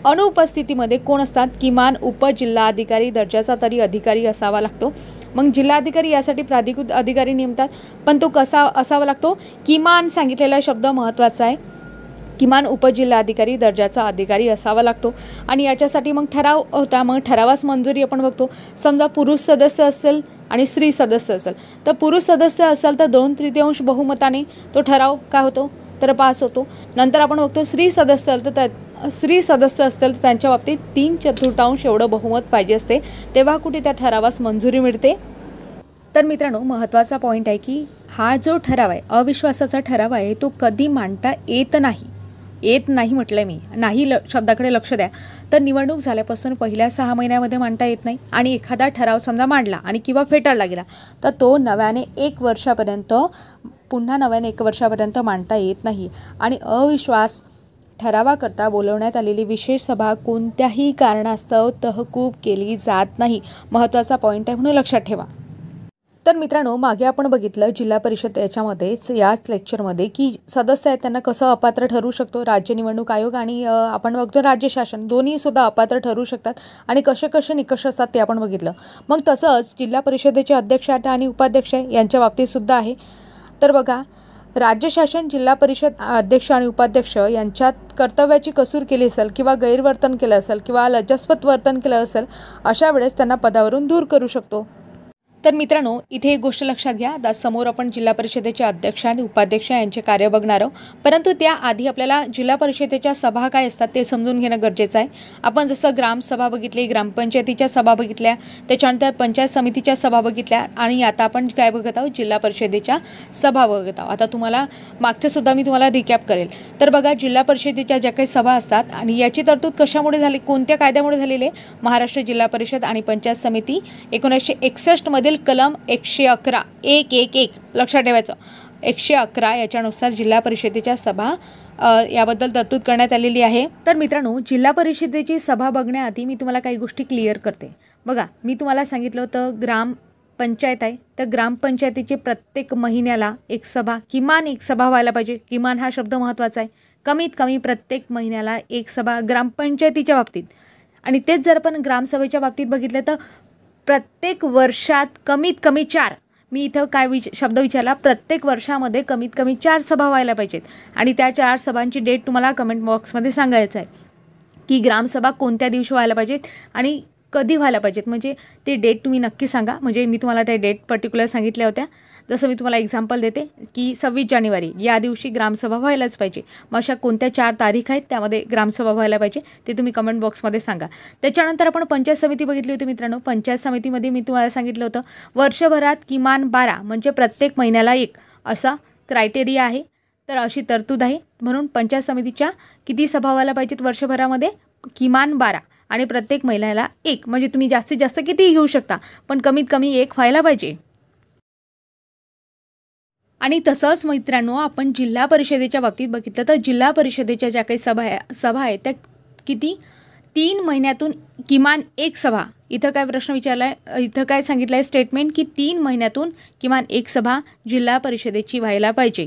अनुपस्थितीमध्ये कोण असतात, किमान उपजिल्हाधिकारी दर्जाचा तरी अधिकारी असावा लागतो. मग जिल्हाधिकारी यासाठी प्राधिकृत अधिकारी नेमतात पण तो कसा असावा लागतो, किमान सांगितलेला शब्द महत्त्वाचा आहे. किमान उपजिल्हाधिकारी दर्जाचा अधिकारी असावा लागतो. आणि याच्यासाठी मग ठराव होता. मग ठरावास मंजुरी आपण बघतो. समजा पुरुष सदस्य असेल आणि स्त्री सदस्य असेल तर पुरुष सदस्य असेल तर 2/3 बहुमताने तो ठराव काय होतो तर पास होतो. नंतर आपण बघतो स्त्री सदस्य असतील तर त्यांच्या बाबतीत 3/4 एवढं बहुमत पाहिजे असते तेव्हा कुठे त्या ठरावास मंजुरी मिळते. तर मित्रांनो, महत्त्वाचा पॉईंट आहे की हा जो ठराव आहे अविश्वासाचा ठराव आहे तो कधी मांडता येत नाही म्हटलं मी नाही शब्दाकडे लक्ष द्या. तर निवडणूक झाल्यापासून पहिल्या 6 महिन्यामध्ये मांडता येत नाही आणि एखादा ठराव समजा मांडला आणि किंवा फेटाळला गेला तर तो नव्याने 1 वर्षापर्यंत मांडता येत नाही. आणि अविश्वास ठरावाकरता बोलवण्यात आलेली विशेष सभा कोणत्याही कारणास्तव तहकूब केली जात नाही. महत्त्वाचा पॉईंट आहे म्हणून लक्षात ठेवा. तर मित्रांनो, मागे आपण बघितलं जिल्हा परिषद याच्यामध्येच याच लेक्चरमध्ये की सदस्य आहेत त्यांना कसं अपात्र ठरू शकतो राज्य निवडणूक आयोग आणि आपण बघतो राज्य शासन दोन्ही सुद्धा अपात्र ठरू शकतात आणि कसे कसे निकष असतात ते आपण बघितलं. मग तसंच जिल्हा परिषदेचे अध्यक्ष आणि उपाध्यक्ष यांच्या बाबतीत सुद्धा आहे. तर बघा, राज्य शासन जिल्हा परिषद अध्यक्ष आणि उपाध्यक्ष यांच्यात कर्तव्याची कसूर केली असेल किंवा गैरवर्तन केलं असेल किंवा लज्जास्पद वर्तन केलं असेल अशा वेळेस त्यांना पदावरून दूर करू शकतो. तर मित्रांनो, इथे एक गोष्ट लक्षात घ्या. आता समोर आपण जिल्हा परिषदेचे अध्यक्ष आणि उपाध्यक्ष यांचे कार्य बघणार आहोत, परंतु त्याआधी आपल्याला जिल्हा परिषदेच्या सभा काय असतात ते समजून घेणं गरजेचं आहे. आपण जसं ग्रामसभा बघितली, ग्रामपंचायतीच्या सभा बघितल्या, त्याच्यानंतर पंचायत समितीच्या सभा बघितल्या आणि आता आपण काय बघत आहोत, जिल्हा परिषदेच्या सभा बघत आहोत. आता तुम्हाला मागचं सुद्धा मी तुम्हाला रिकॅप करेल. तर बघा, जिल्हा परिषदेच्या ज्या काही सभा असतात आणि याची तरतूद कशामुळे झाली, कोणत्या कायद्यामुळे झालेली आहे, महाराष्ट्र जिल्हा परिषद आणि पंचायत समिती 1961 मधील कलम 111 लक्षात ठेवायचं. 111 याच्यानुसार जिल्हा परिषदेच्या सभा याबद्दल तरतूद करण्यात आलेली आहे. तर मित्रांनो, जिल्हा परिषदेची सभा बघण्याआधी मी तुम्हाला काही गोष्टी क्लिअर करते. बघा, मी तुम्हाला सांगितलं होतं ग्रामपंचायत आहे, तर ग्रामपंचायतीची प्रत्येक महिन्याला किमान एक सभा व्हायला पाहिजे. किमान हा शब्द महत्त्वाचा आहे. कमीत कमी प्रत्येक महिन्याला एक सभा ग्रामपंचायतीच्या बाबतीत, आणि तेच जर आपण ग्रामसभेच्या बाबतीत बघितलं तर प्रत्येक वर्षात कमीत कमी 4. मी इथं काय शब्द विचारला, प्रत्येक वर्षामध्ये कमीत कमी 4 सभा व्हायला पाहिजेत आणि त्या 4 सभांची डेट तुम्हाला कमेंट बॉक्समध्ये सांगायचं आहे की ग्रामसभा कोणत्या दिवशी व्हायला पाहिजेत आणि कधी व्हायला पाहिजेत. म्हणजे ते डेट तुम्ही नक्की सांगा. म्हणजे मी तुम्हाला त्या डेट पर्टिक्युलर सांगितल्या होत्या. जसं मी तुम्हाला एक्झाम्पल देते की 26 जानेवारी या दिवशी ग्रामसभा व्हायलाच पाहिजे. मग अशा कोणत्या 4 तारीख आहेत त्यामध्ये ग्रामसभा व्हायला पाहिजे ते तुम्ही कमेंट बॉक्समध्ये सांगा. त्याच्यानंतर आपण पंचायत समिती बघितली होती मित्रांनो. पंचायत समितीमध्ये मी तुम्हाला सांगितलं होतं वर्षभरात किमान 12 म्हणजे प्रत्येक महिन्याला 1 असा क्रायटेरिया आहे. तर अशी तरतूद आहे. म्हणून पंचायत समितीच्या किती सभा व्हायला पाहिजेत वर्षभरामध्ये, किमान 12 आणि प्रत्येक महिन्याला 1. म्हणजे तुम्ही जास्तीत जास्त कितीही घेऊ शकता पण कमीत कमी 1 व्हायला पाहिजे. आणि तसंच मित्रांनो, आपण जिल्हा परिषदेच्या बाबतीत बघितलं तर जिल्हा परिषदेच्या ज्या काही सभा आहेत त्या किती, 3 महिन्यातून किमान 1 सभा. इथं काय प्रश्न विचारला आहे, इथं काय सांगितलं आहे स्टेटमेंट की 3 महिन्यातून किमान 1 सभा जिल्हा परिषदेची व्हायला पाहिजे.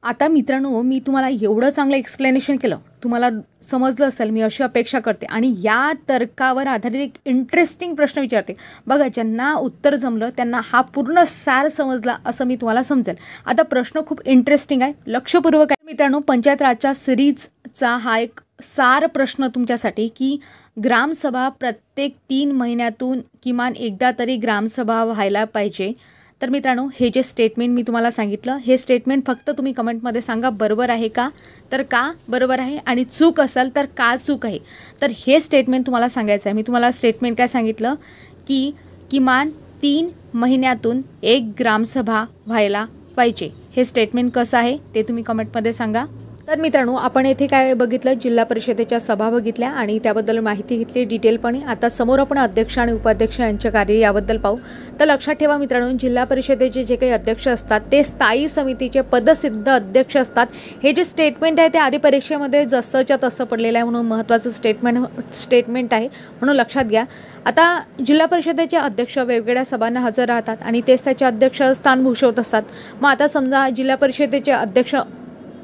आता मित्रांनो, मी तुम्हाला एवढं चांगलं एक्सप्लेनेशन केलं, तुम्हाला समजलं असेल मी अशी अपेक्षा करते. आणि या तर्कावर आधारित एक इंटरेस्टिंग प्रश्न विचारते. बघा, ज्यांना उत्तर जमलं त्यांना हा पूर्ण सार समजला असं मी तुम्हाला समजेल. आता प्रश्न खूप इंटरेस्टिंग आहे, लक्षपूर्वक आहे मित्रांनो. पंचायत राजच्या सिरीजचा हा एक सार प्रश्न तुमच्यासाठी की ग्रामसभा प्रत्येक 3 महिन्यातून किमान एकदा तरी ग्रामसभा व्हायला पाहिजे. तर मित्रांनो, हे जे स्टेटमेंट मी तुम्हाला सांगितलं हे स्टेटमेंट फक्त तुम्ही कमेंटमध्ये सांगा बरोबर आहे का, तर का बरोबर आहे, आणि चूक असेल तर का चूक आहे. तर हे स्टेटमेंट तुम्हाला सांगायचं आहे. मी तुम्हाला स्टेटमेंट काय सांगितलं की किमान 3 महिन्यातून 1 ग्रामसभा व्हायला पाहिजे. हे स्टेटमेंट कसं आहे ते तुम्ही कमेंटमध्ये सांगा. तर मित्रांनो, आपण येथे काय बघितलं, जिल्हा परिषदेच्या सभा बघितल्या आणि त्याबद्दल माहिती घेतली डिटेलपणे. आता समोर आपण अध्यक्ष आणि उपाध्यक्ष यांचे कार्य याबद्दल पाहू. तर लक्षात ठेवा मित्रांनो, जिल्हा परिषदेचे जे काही अध्यक्ष असतात ते स्थायी समितीचे पदसिद्ध अध्यक्ष असतात. हे जे स्टेटमेंट आहे ते आधी परीक्षेमध्ये जसंच्या तसं पडलेलं आहे म्हणून महत्त्वाचं स्टेटमेंट आहे म्हणून लक्षात घ्या. आता जिल्हा परिषदेचे अध्यक्ष वेगवेगळ्या सभांना हजर राहतात आणि तेच त्याचे अध्यक्ष स्थान भूषवत असतात. मग आता समजा जिल्हा परिषदेचे अध्यक्ष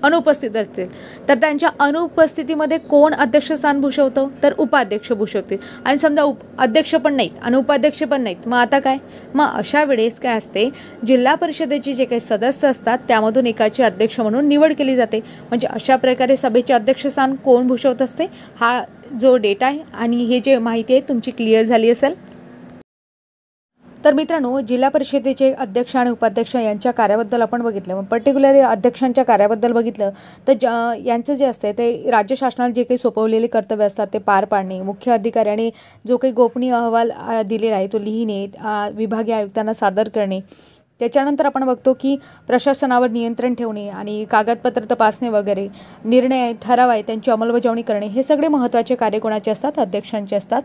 अनुपस्थित असतील तर त्यांच्या अनुपस्थितीमध्ये कोण अध्यक्षस्थान भूषवतो, तर उपाध्यक्ष भूषवतील. आणि समजा अध्यक्ष पण नाहीत आणि उपाध्यक्ष पण नाहीत, मग आता काय, मग अशा वेळेस काय असते, जिल्हा परिषदेचे जे काही सदस्य असतात त्यामधून एकाची अध्यक्ष म्हणून निवड केली जाते. म्हणजे अशा प्रकारे सभेचे अध्यक्षस्थान कोण भूषवत असते हा जो डेटा आहे आणि हे जे माहिती आहे तुमची क्लिअर झाली असेल. तर मित्रांनो, जिल्हा परिषदेचे अध्यक्ष आणि उपाध्यक्ष यांच्या कार्याबद्दल आपण बघितलं. मग पर्टिक्युलरली अध्यक्षांच्या कार्याबद्दल बघितलं तर यांचं जे असते ते राज्य शासनाला जे काही सोपवलेले कर्तव्य असतात ते पार पाडणे, मुख्य अधिकाऱ्याने जो काही गोपनीय अहवाल दिलेला आहे तो लिहिणे, विभागीय आयुक्तांना सादर करणे. त्याच्यानंतर आपण बघतो की प्रशासनावर नियंत्रण ठेवणे आणि कागदपत्र तपासणे वगैरे, निर्णय ठराव आहे त्यांची अंमलबजावणी करणे, हे सगळे महत्त्वाचे कार्य कोणाचे असतात, अध्यक्षांचे असतात.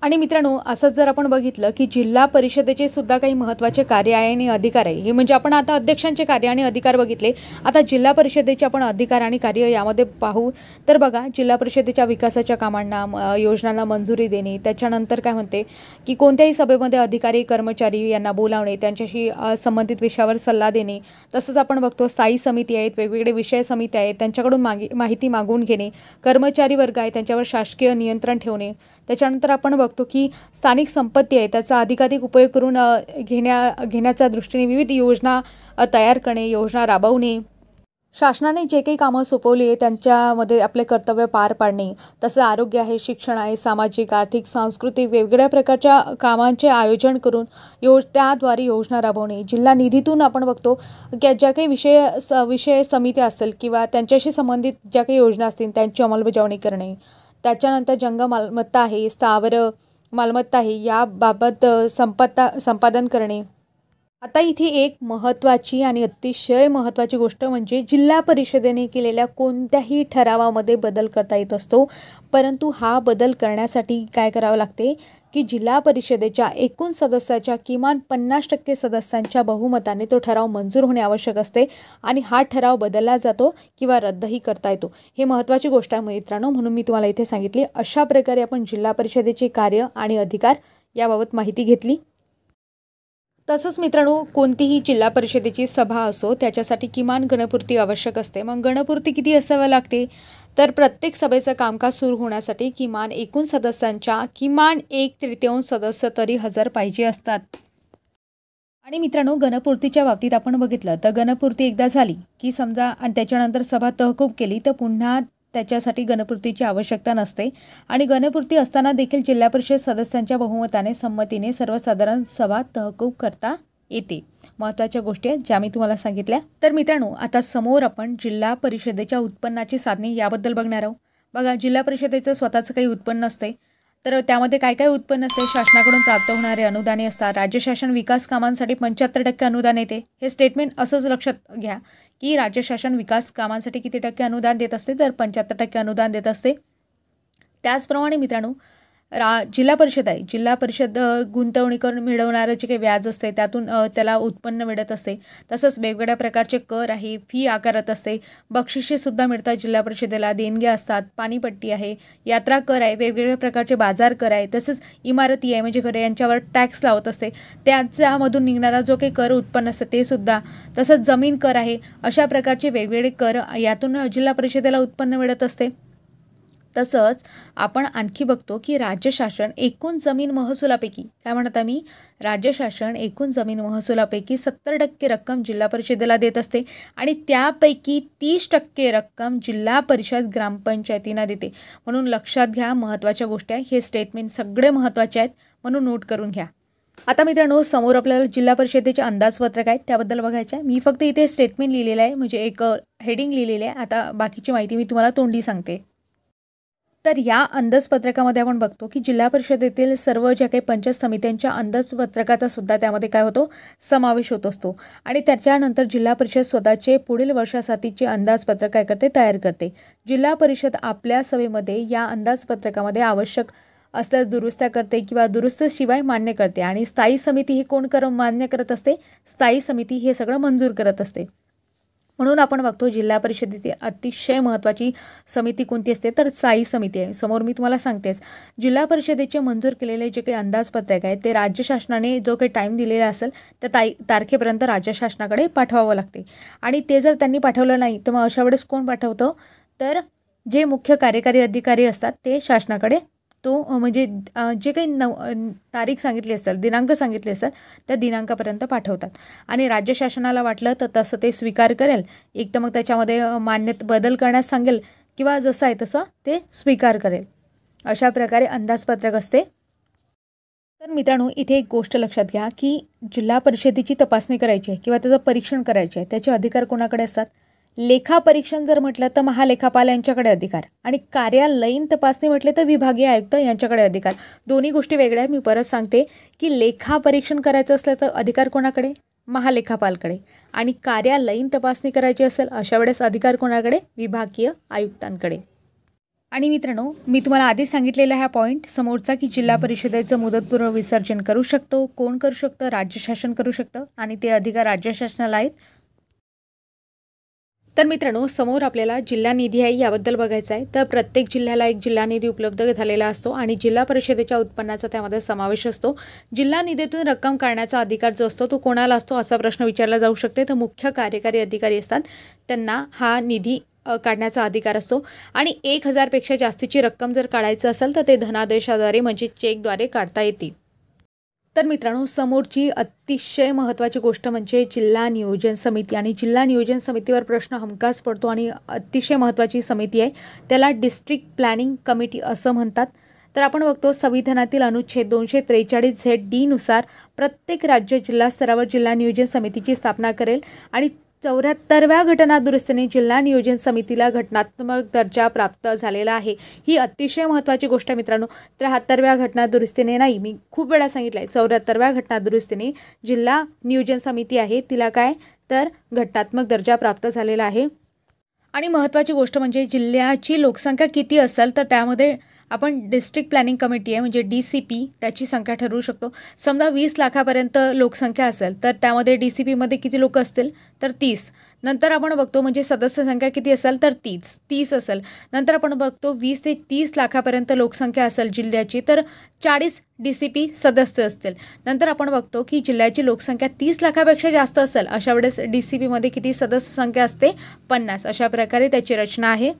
आणि मित्रांनो, असंच जर आपण बघितलं की जिल्हा परिषदेचे सुद्धा काही महत्त्वाचे कार्य आहे आणि अधिकार आहे, हे म्हणजे आपण आता अध्यक्षांचे कार्य आणि अधिकार बघितले. आता जिल्हा परिषदेचे आपण अधिकार आणि कार्य यामध्ये पाहू. तर बघा, जिल्हा परिषदेच्या विकासाच्या कामांना योजनांना मंजुरी देणे, त्याच्यानंतर काय म्हणते की कोणत्याही सभेमध्ये अधिकारी कर्मचारी यांना बोलावणे, त्यांच्याशी संबंधित विषयावर सल्ला देणे. तसंच आपण बघतो स्थायी समिती आहेत, वेगवेगळे विषय समिती आहेत, त्यांच्याकडून माहिती मागून घेणे. कर्मचारी वर्ग आहे, त्यांच्यावर शासकीय नियंत्रण ठेवणे. त्याच्यानंतर आपण बघतो की स्थानिक संपत्ती आहे, त्याचा अधिकाधिक उपयोग करून घेण्याच्या दृष्टीने विविध योजना तयार करणे, योजना राबवणे. शासनाने जे काही कामं सोपवली आहे त्यांच्यामध्ये आपले कर्तव्य पार पाडणे. तसं आरोग्य आहे, शिक्षण आहे, सामाजिक, आर्थिक, सांस्कृतिक वेगवेगळ्या प्रकारच्या कामांचे आयोजन करून त्याद्वारे योजना राबवणे. जिल्हा निधीतून आपण बघतो की ज्या काही विषय समित्या असतील किंवा त्यांच्याशी संबंधित ज्या काही योजना असतील त्यांची अंमलबजावणी करणे. त्याच्यानंतर जंगम मालमत्ता आहे, स्थावर मालमत्ता आहे, याबाबत संपादन करणे. आता इथे एक महत्त्वाची आणि अतिशय महत्त्वाची गोष्ट म्हणजे जिल्हा परिषदेने केलेल्या कोणत्याही ठरावामध्ये बदल करता येत असतो, परंतु हा बदल करण्यासाठी काय करावं लागते की जिल्हा परिषदेच्या एकूण सदस्याच्या किमान 50% सदस्यांच्या बहुमताने तो ठराव मंजूर होणे आवश्यक असते आणि हा ठराव बदलला जातो किंवा रद्दही करता येतो. हे महत्त्वाची गोष्ट आहे मित्रांनो, म्हणून मी तुम्हाला इथे सांगितली. अशा प्रकारे आपण जिल्हा परिषदेचे कार्य आणि अधिकार याबाबत माहिती घेतली. तसंच मित्रांनो, कोणतीही जिल्हा परिषदेची सभा असो त्याच्यासाठी किमान गणपूर्ती आवश्यक असते. मग गणपूर्ती किती असावी लागते, तर प्रत्येक सभेचं कामकाज सुरू होण्यासाठी किमान एकूण सदस्यांच्या किमान 1/3 सदस्य तरी हजर पाहिजे असतात. आणि मित्रांनो, गणपूर्तीच्या बाबतीत आपण बघितलं तर गणपूर्ती एकदा झाली की समजा आणि त्याच्यानंतर सभा तहकूब केली तर पुन्हा त्याच्यासाठी गणपूर्तीची आवश्यकता नसते. आणि गणपूर्ती असताना देखील जिल्हा परिषद सदस्यांच्या बहुमताने संमतीने सर्वसाधारण सभा तहकूब करता येते. महत्त्वाच्या गोष्टी आहेत ज्या मी तुम्हाला सांगितल्या. तर मित्रांनो, आता समोर आपण जिल्हा परिषदेच्या उत्पन्नाची साधने याबद्दल बघणार आहोत. बघा, जिल्हा परिषदेचं स्वतःचं काही उत्पन्न नसते, तर त्यामध्ये काय काय उत्पन्न असते. शासनाकडून प्राप्त होणारे अनुदाने असतात. राज्य शासन विकास कामांसाठी 75% अनुदान येते. हे स्टेटमेंट असंच लक्षात घ्या की राज्य शासन विकास कामांसाठी किती टक्के अनुदान देत असते, तर 75% अनुदान देत असते. त्याचप्रमाणे मित्रांनो, जिल्हा परिषद आहे, जिल्हा परिषद गुंतवणुकीवर मिळवणारं जे काही व्याज असते त्यातून त्याला उत्पन्न मिळत असते. तसंच वेगवेगळ्या प्रकारचे कर आहे, फी आकारत असते, बक्षिसेसुद्धा मिळतात जिल्हा परिषदेला, देणग्या असतात, पाणीपट्टी आहे, यात्रा कर आहे, वेगवेगळ्या प्रकारचे बाजार कर आहे, तसंच इमारती आहे म्हणजे घरे यांच्यावर टॅक्स लावत असते, त्याच्यामधून निघणारा जो काही कर उत्पन्न असते ते सुद्धा. तसंच जमीन कर आहे. अशा प्रकारचे वेगवेगळे कर यातून जिल्हा परिषदेला उत्पन्न मिळत असते. तसंच आपण आणखी बघतो की राज्य शासन एकूण जमीन महसुलापैकी काय म्हणत आम्ही, राज्य शासन एकूण जमीन महसुलापैकी 70% रक्कम जिल्हा परिषदेला देत असते आणि त्यापैकी 30% रक्कम जिल्हा परिषद ग्रामपंचायतींना देते. म्हणून लक्षात घ्या, महत्त्वाच्या गोष्टी आहे. हे स्टेटमेंट सगळे महत्त्वाचे आहेत म्हणून नोट करून घ्या. आता मित्रांनो, समोर आपल्याला जिल्हा परिषदेचे अंदाजपत्रक आहेत त्याबद्दल बघायचं आहे. मी फक्त इथे स्टेटमेंट लिहिलेलं आहे, म्हणजे एक हेडिंग लिहिलेली आहे. आता बाकीची माहिती मी तुम्हाला तोंडी सांगते. तर या अंदाजपत्रकामध्ये आपण बघतो की जिल्हा परिषदेतील सर्व ज्या काही पंचायत समित्यांच्या अंदाजपत्रकाचा सुद्धा त्यामध्ये काय होतो, समावेश होत असतो. आणि त्याच्यानंतर जिल्हा परिषद स्वतःचे पुढील वर्षासाठीचे अंदाजपत्रक काय करते, तयार करते. जिल्हा परिषद आपल्या सभेमध्ये या अंदाजपत्रकामध्ये आवश्यक असल्यास दुरुस्त्या करते किंवा दुरुस्तीशिवाय मान्य करते. आणि स्थायी समिती हे कोण मान्य करत असते, स्थायी समिती हे सगळं मंजूर करत असते. म्हणून आपण बघतो जिल्हा परिषदेची अतिशय महत्त्वाची समिती कोणती असते, तर स्थायी समिती आहे. समोर मी तुम्हाला सांगतेच, जिल्हा परिषदेचे मंजूर केलेले जे काही अंदाजपत्रक आहे ते राज्य शासनाने जो काही टाईम दिलेला असेल त्या तारखेपर्यंत राज्य शासनाकडे पाठवावं लागते. आणि ते जर त्यांनी पाठवलं नाही तर मग अशा वेळेस कोण पाठवतं, तर जे मुख्य कार्यकारी अधिकारी असतात ते शासनाकडे तो म्हणजे जे काही तारीख सांगितली असेल, दिनांक सांगितले असेल त्या दिनांकापर्यंत पाठवतात. आणि राज्य शासनाला वाटलं तर तसं ते स्वीकार करेल, एक तर मग त्याच्यामध्ये बदल करण्यास सांगेल किंवा जसं आहे तसं ते स्वीकार करेल. अशा प्रकारे अंदाजपत्रक असते. तर मित्रांनो, इथे एक गोष्ट लक्षात घ्या की जिल्हा परिषदेची तपासणी करायची आहे किंवा त्याचं परीक्षण करायचे आहे, त्याचे अधिकार कोणाकडे असतात. लेखापरीक्षण जर म्हटलं तर महालेखापाल यांच्याकडे अधिकार, आणि कार्यालयीन तपासणी म्हटले तर विभागीय आयुक्त यांच्याकडे अधिकार. दोन्ही गोष्टी वेगळ्या आहेत. मी परत सांगते की लेखापरीक्षण करायचं असलं तर अधिकार कोणाकडे, महालेखापालकडे, आणि कार्यालयीन तपासणी करायची असेल अशा वेळेस अधिकार कोणाकडे, विभागीय आयुक्तांकडे. आणि मित्रांनो, मी तुम्हाला आधी सांगितलेला हा पॉईंट समोरचा की जिल्हा परिषदेचं मुदतपूर्व विसर्जन करू शकतो, कोण करू शकतं, राज्य शासन करू शकतं आणि ते अधिकार राज्य शासनाला आहेत. तर मित्रांनो, समोर आपल्याला जिल्हा निधी आहे याबद्दल बघायचं आहे. तर प्रत्येक जिल्ह्याला एक जिल्हा निधी उपलब्ध झालेला असतो आणि जिल्हा परिषदेच्या उत्पन्नाचा त्यामध्ये समावेश असतो. जिल्हा निधीतून रक्कम काढण्याचा अधिकार जो असतो तो कोणाला असतो असा प्रश्न विचारला जाऊ शकते. तर मुख्य कार्यकारी अधिकारी असतात त्यांना हा निधी काढण्याचा अधिकार असतो आणि 1000 पेक्षा जास्तीची रक्कम जर काढायचं असेल तर ते धनादेशाद्वारे म्हणजे चेकद्वारे काढता येते. तर मित्रांनो, समोरची अतिशय महत्त्वाची गोष्ट म्हणजे जिल्हा नियोजन समिती आणि जिल्हा नियोजन समितीवर प्रश्न हमखास पडतो आणि अतिशय महत्त्वाची समिती आहे. त्याला डिस्ट्रिक्ट प्लॅनिंग कमिटी असं म्हणतात. तर आपण बघतो संविधानातील अनुच्छेद 243Z(D) नुसार प्रत्येक राज्य जिल्हा स्तरावर जिल्हा नियोजन समितीची स्थापना करेल आणि 74व्या घटनादुरुस्तीने जिल्हा नियोजन समितीला घटनात्मक दर्जा प्राप्त झालेला आहे. ही अतिशय महत्त्वाची गोष्ट आहे मित्रांनो. 73व्या घटनादुरुस्तीने नाही, मी खूप वेळा सांगितलं आहे, 74व्या घटनादुरुस्तीने जिल्हा नियोजन समिती आहे तिला काय तर घटनात्मक दर्जा प्राप्त झालेला आहे. आणि महत्त्वाची गोष्ट म्हणजे जिल्ह्याची लोकसंख्या किती असेल तर त्यामध्ये आपण डिस्ट्रिक्ट प्लॅनिंग कमिटी आहे म्हणजे DCP त्याची संख्या ठरवू शकतो. समजा 20 लाखापर्यंत लोकसंख्या असेल तर त्यामध्ये DCPमध्ये किती लोक असतील तर 30. नंतर आपण बघतो म्हणजे सदस्य संख्या किती असेल तर 30 असेल. नंतर आपण बघतो 20 ते 30 लाखापर्यंत लोकसंख्या असेल जिल्ह्याची तर 40 DCP सदस्य असतील. नंतर आपण बघतो की जिल्ह्याची लोकसंख्या 30 लाखापेक्षा जास्त असेल अशा वेळेस DCPमध्ये किती सदस्य संख्या असते 50. अशा प्रकारे त्याची रचना आहे.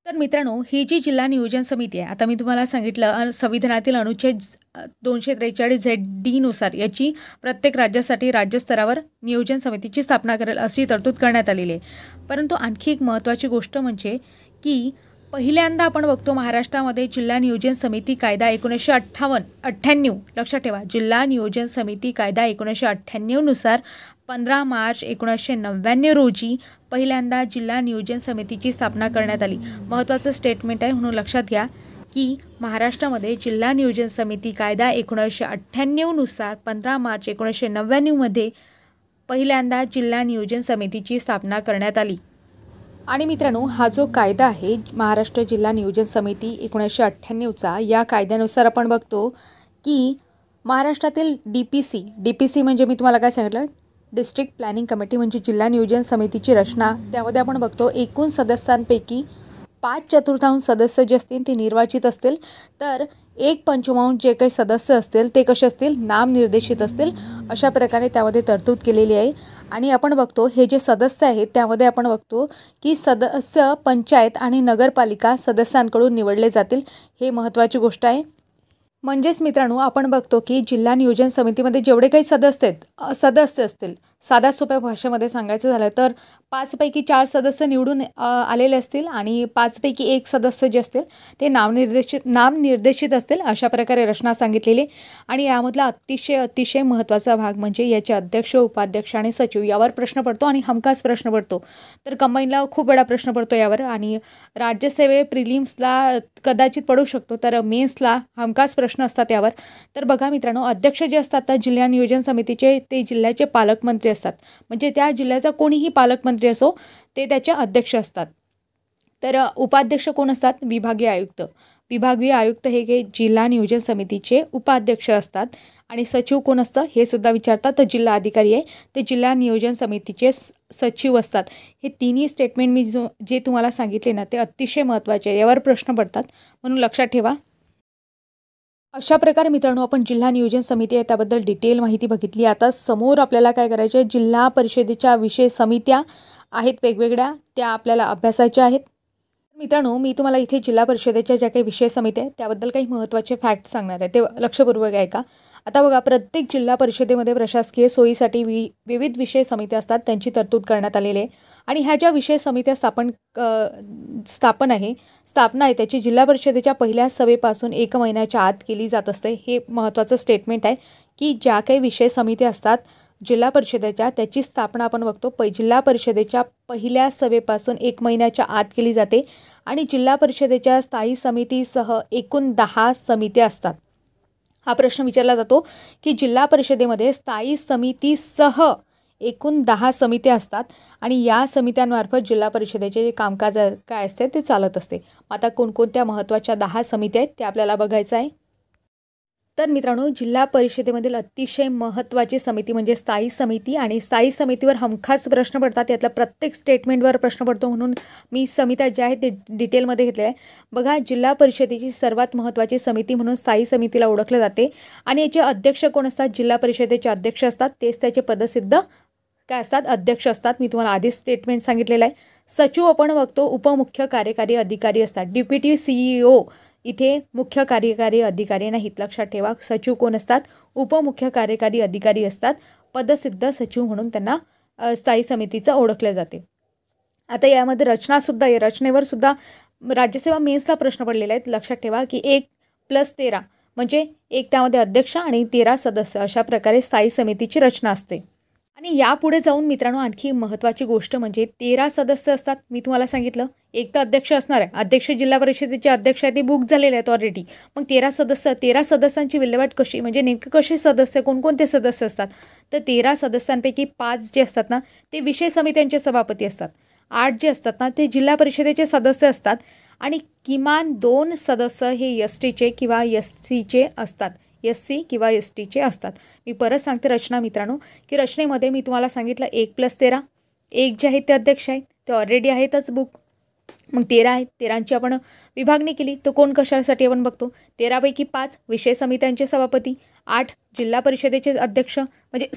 तर मित्रांनो, ही जी जिल्हा नियोजन समिती आहे आता मी तुम्हाला सांगितलं संविधानातील अनुच्छेद 243Z(D) नुसार याची प्रत्येक राज्यासाठी राज्यस्तरावर नियोजन समितीची स्थापना करेल अशी तरतूद करण्यात आलेली आहे. परंतु आणखी एक महत्त्वाची गोष्ट म्हणजे की पहिल्यांदा आपण बघतो महाराष्ट्रामध्ये जिल्हा नियोजन समिती कायदा 1998 लक्षात ठेवा, जिल्हा नियोजन समिती कायदा 1998 नुसार 15 मार्च 1999 रोजी पहिल्यांदा जिल्हा नियोजन समितीची स्थापना करण्यात आली. महत्त्वाचं स्टेटमेंट आहे म्हणून लक्षात घ्या की महाराष्ट्रामध्ये जिल्हा नियोजन समिती कायदा 1998 नुसार 15 मार्च 1999 मध्ये पहिल्यांदा जिल्हा नियोजन समितीची स्थापना करण्यात आली. आणि मित्रांनो, हा जो कायदा आहे महाराष्ट्र जिल्हा नियोजन समिती 1998चा या कायद्यानुसार आपण बघतो की महाराष्ट्रातील DPC म्हणजे मी तुम्हाला काय सांगितलं डिस्ट्रिक्ट प्लॅनिंग कमिटी म्हणजे जिल्हा नियोजन समितीची रचना. त्यामध्ये आपण बघतो एकूण सदस्यांपैकी 5/4 सदस्य जे असतील ते निर्वाचित असतील तर 1/5 जे काही सदस्य असतील ते कसे असतील नामनिर्देशित असतील. अशा प्रकारे त्यामध्ये तरतूद केलेली आहे. आणि आपण बघतो हे जे सदस्य आहेत त्यामध्ये आपण बघतो की सदस्य पंचायत आणि नगरपालिका सदस्यांकडून निवडले जातील. हे महत्त्वाची गोष्ट आहे. म्हणजेच मित्रांनो, आपण बघतो की जिल्हा नियोजन समितीमध्ये जेवढे काही सदस्य असतील साध्या सोप्या भाषेमध्ये सांगायचं झालं तर 5पैकी 4 सदस्य निवडून आलेले असतील आणि 5पैकी 1 सदस्य जे असतील ते नामनिर्देशित असतील. अशा प्रकारे रचना सांगितलेली. आणि यामधला अतिशय महत्त्वाचा भाग म्हणजे याचे अध्यक्ष, उपाध्यक्ष आणि सचिव यावर प्रश्न पडतो आणि हमखास प्रश्न पडतो. तर कंबाईनला खूप वेळा प्रश्न पडतो यावर आणि राज्यसेवे प्रिलिम्सला कदाचित पडू शकतो तर मेन्सला हमखास प्रश्न असतात यावर. तर बघा मित्रांनो, अध्यक्ष जे असतात तर जिल्हा नियोजन समितीचे ते जिल्ह्याचे पालकमंत्री असतात. म्हणजे त्या जिल्ह्याचा कोणीही पालकमंत्री असो ते त्याचे अध्यक्ष असतात. तर उपाध्यक्ष कोण असतात विभागीय आयुक्त हे जिल्हा नियोजन समितीचे उपाध्यक्ष असतात. आणि सचिव कोण असतं हे सुद्धा विचारतात तर जिल्हा अधिकारी आहे ते जिल्हा नियोजन समितीचे सचिव असतात. हे तिन्ही स्टेटमेंट मी जे तुम्हाला सांगितले ना ते अतिशय महत्त्वाचे आहे. यावर प्रश्न पडतात म्हणून लक्षात ठेवा. अशा प्रकारे मित्रांनो आपण जिल्हा नियोजन समिती आहे त्याबद्दल डिटेल माहिती बघितली. आता समोर आपल्याला काय करायचं आहे जिल्हा परिषदेच्या विषय समित्या आहेत वेगवेगळ्या त्या आपल्याला अभ्यासाच्या आहेत. मित्रांनो, मी तुम्हाला इथे जिल्हा परिषदेच्या ज्या काही विषय समित्या आहेत त्याबद्दल काही महत्त्वाचे फॅक्ट सांगणार आहे ते लक्षपूर्वक आहे का. आता बघा, प्रत्येक जिल्हा परिषदेमध्ये प्रशासकीय सोयीसाठी विविध विषय समित्या असतात त्यांची तरतूद करण्यात आलेली आहे. आणि ह्या ज्या विषय समित्या स्थापना आहे त्याची जिल्हा परिषदेच्या पहिल्या सभेपासून 1 महिन्याच्या आत केली जात असते. हे महत्त्वाचं स्टेटमेंट आहे की ज्या काही विषय समित्या असतात जिल्हा परिषदेच्या त्याची स्थापना आपण बघतो जिल्हा परिषदेच्या पहिल्या सभेपासून 1 महिन्याच्या आत केली जाते. आणि जिल्हा परिषदेच्या स्थायी समितीसह एकूण 10 समित्या असतात. हा प्रश्न विचारला जातो की जिल्हा परिषदेमध्ये स्थायी समितीसह एकूण 10 समित्या असतात आणि या समित्यांमार्फत जिल्हा परिषदेचे जे कामकाज काय असते ते चालत असते. आता कोणकोणत्या महत्त्वाच्या 10 समित्या आहेत ते आपल्याला बघायचं आहे. तर मित्रांनो, जिल्हा परिषदेमधील अतिशय महत्त्वाची समिती म्हणजे स्थायी समिती आणि स्थायी समितीवर हमखास प्रश्न पडतात. यातल्या प्रत्येक स्टेटमेंटवर प्रश्न पडतो म्हणून मी समित्या ज्या आहेत ते डिटेलमध्ये घेतल्या आहे. बघा, जिल्हा परिषदेची सर्वात महत्त्वाची समिती म्हणून स्थायी समितीला ओळखले जाते आणि याचे अध्यक्ष कोण असतात? जिल्हा परिषदेचे अध्यक्ष असतात. तेच त्याचे पदसिद्ध काय असतात? अध्यक्ष असतात. मी तुम्हाला आधीच स्टेटमेंट सांगितलेलं आहे. सचिव आपण बघतो उपमुख्य कार्यकारी अधिकारी असतात. डेप्युटी CEO इथे मुख्य कार्यकारी अधिकारी नाहीत, लक्षात ठेवा. सचिव कोण असतात? उपमुख्य कार्यकारी अधिकारी असतात. पदसिद्ध सचिव म्हणून त्यांना स्थायी समितीचं ओळखले जाते. आता यामध्ये रचनासुद्धा आहे. रचनेवर सुद्धा राज्यसेवा मेन्सला प्रश्न पडलेले आहेत. लक्षात ठेवा की 1+13 म्हणजे 1 त्यामध्ये अध्यक्ष आणि 13 सदस्य अशा प्रकारे स्थायी समितीची रचना असते. आणि यापुढे जाऊन मित्रांनो, आणखी महत्त्वाची गोष्ट म्हणजे 13 सदस्य असतात. मी तुम्हाला सांगितलं एक तर अध्यक्ष असणार आहे. अध्यक्ष जिल्हा परिषदेचे अध्यक्ष आहे ते बुक झालेले आहेत ऑलरेडी. मग 13 सदस्यांची विल्हेवाट कशी, म्हणजे नेमके कसे सदस्य, कोणकोणते सदस्य असतात? तर 13 सदस्यांपैकी 5 जे असतात ना ते विषय समित्यांचे सभापती असतात. 8 जे असतात ना ते जिल्हा परिषदेचे सदस्य असतात आणि किमान 2 सदस्य हे STचे किंवा SCचे असतात. SC किंवा STचे असतात. मी परत सांगते रचना मित्रांनो, की रचनेमध्ये मी तुम्हाला सांगितलं 1+13, 1 जे आहेत ते अध्यक्ष आहेत, ते ऑलरेडी आहेतच बुक. मग 13 आहेत, 13ची आपण विभागणी केली तर कोण कशासाठी आपण बघतो. 13पैकी 5 विषय समित्यांचे सभापती, 8 जिल्हा परिषदेचे अध्यक्ष म्हणजे